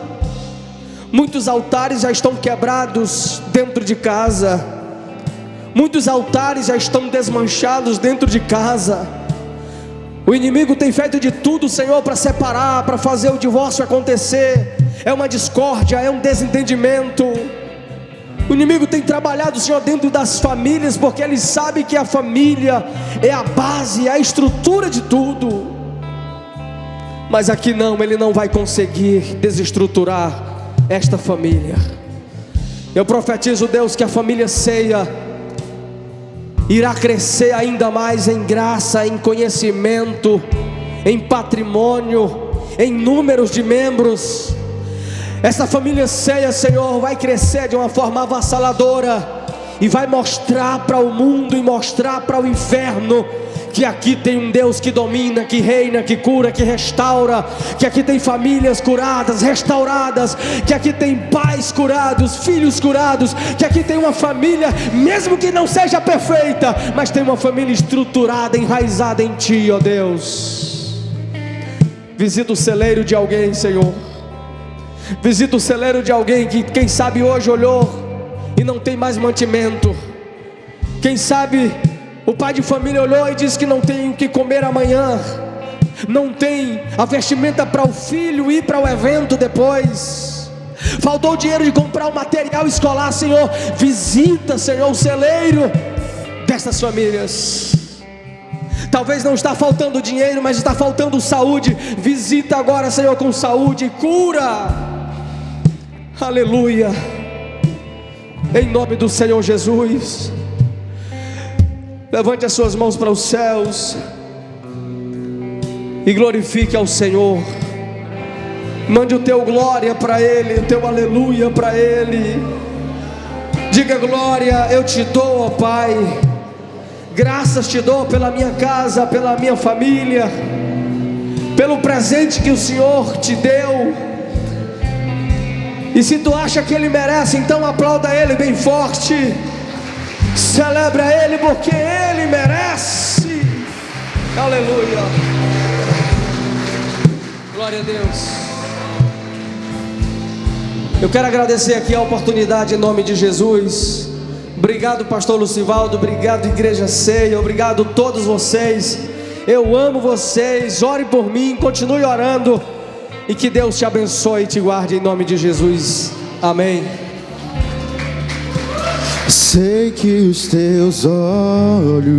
Muitos altares já estão quebrados dentro de casa. Muitos altares já estão desmanchados dentro de casa. O inimigo tem feito de tudo, Senhor, para separar, para fazer o divórcio acontecer. É uma discórdia, é um desentendimento. O inimigo tem trabalhado, Senhor, dentro das famílias, porque ele sabe que a família é a base, é a estrutura de tudo. Mas aqui não, ele não vai conseguir desestruturar esta família. Eu profetizo, Deus, que a família Ceia irá crescer ainda mais em graça, em conhecimento, em patrimônio, em números de membros. Essa família Ceia, Senhor, vai crescer de uma forma avassaladora e vai mostrar para o mundo e mostrar para o inferno que aqui tem um Deus que domina, que reina, que cura, que restaura, que aqui tem famílias curadas, restauradas, que aqui tem pais curados, filhos curados, que aqui tem uma família, mesmo que não seja perfeita, mas tem uma família estruturada, enraizada em Ti, ó Deus. Visita o celeiro de alguém, Senhor. Visita o celeiro de alguém que, quem sabe, hoje olhou e não tem mais mantimento. Quem sabe o pai de família olhou e disse que não tem o que comer amanhã, não tem a vestimenta para o filho ir para o evento depois, faltou dinheiro de comprar o material escolar. Senhor, visita, Senhor, o celeiro dessas famílias. Talvez não está faltando dinheiro, mas está faltando saúde. Visita agora, Senhor, com saúde e cura. Aleluia. Em nome do Senhor Jesus. Levante as suas mãos para os céus e glorifique ao Senhor. Mande o teu glória para Ele, o teu aleluia para Ele. Diga: glória eu te dou, ó Pai. Graças te dou pela minha casa, pela minha família, pelo presente que o Senhor te deu. E se tu acha que Ele merece, então aplauda Ele bem forte. Celebra Ele, porque Ele merece. Aleluia. Glória a Deus. Eu quero agradecer aqui a oportunidade em nome de Jesus. Obrigado, pastor Lucivaldo. Obrigado, Igreja Ceia. Obrigado a todos vocês. Eu amo vocês. Ore por mim, continue orando. E que Deus te abençoe e te guarde em nome de Jesus. Amém. Sei que os teus olhos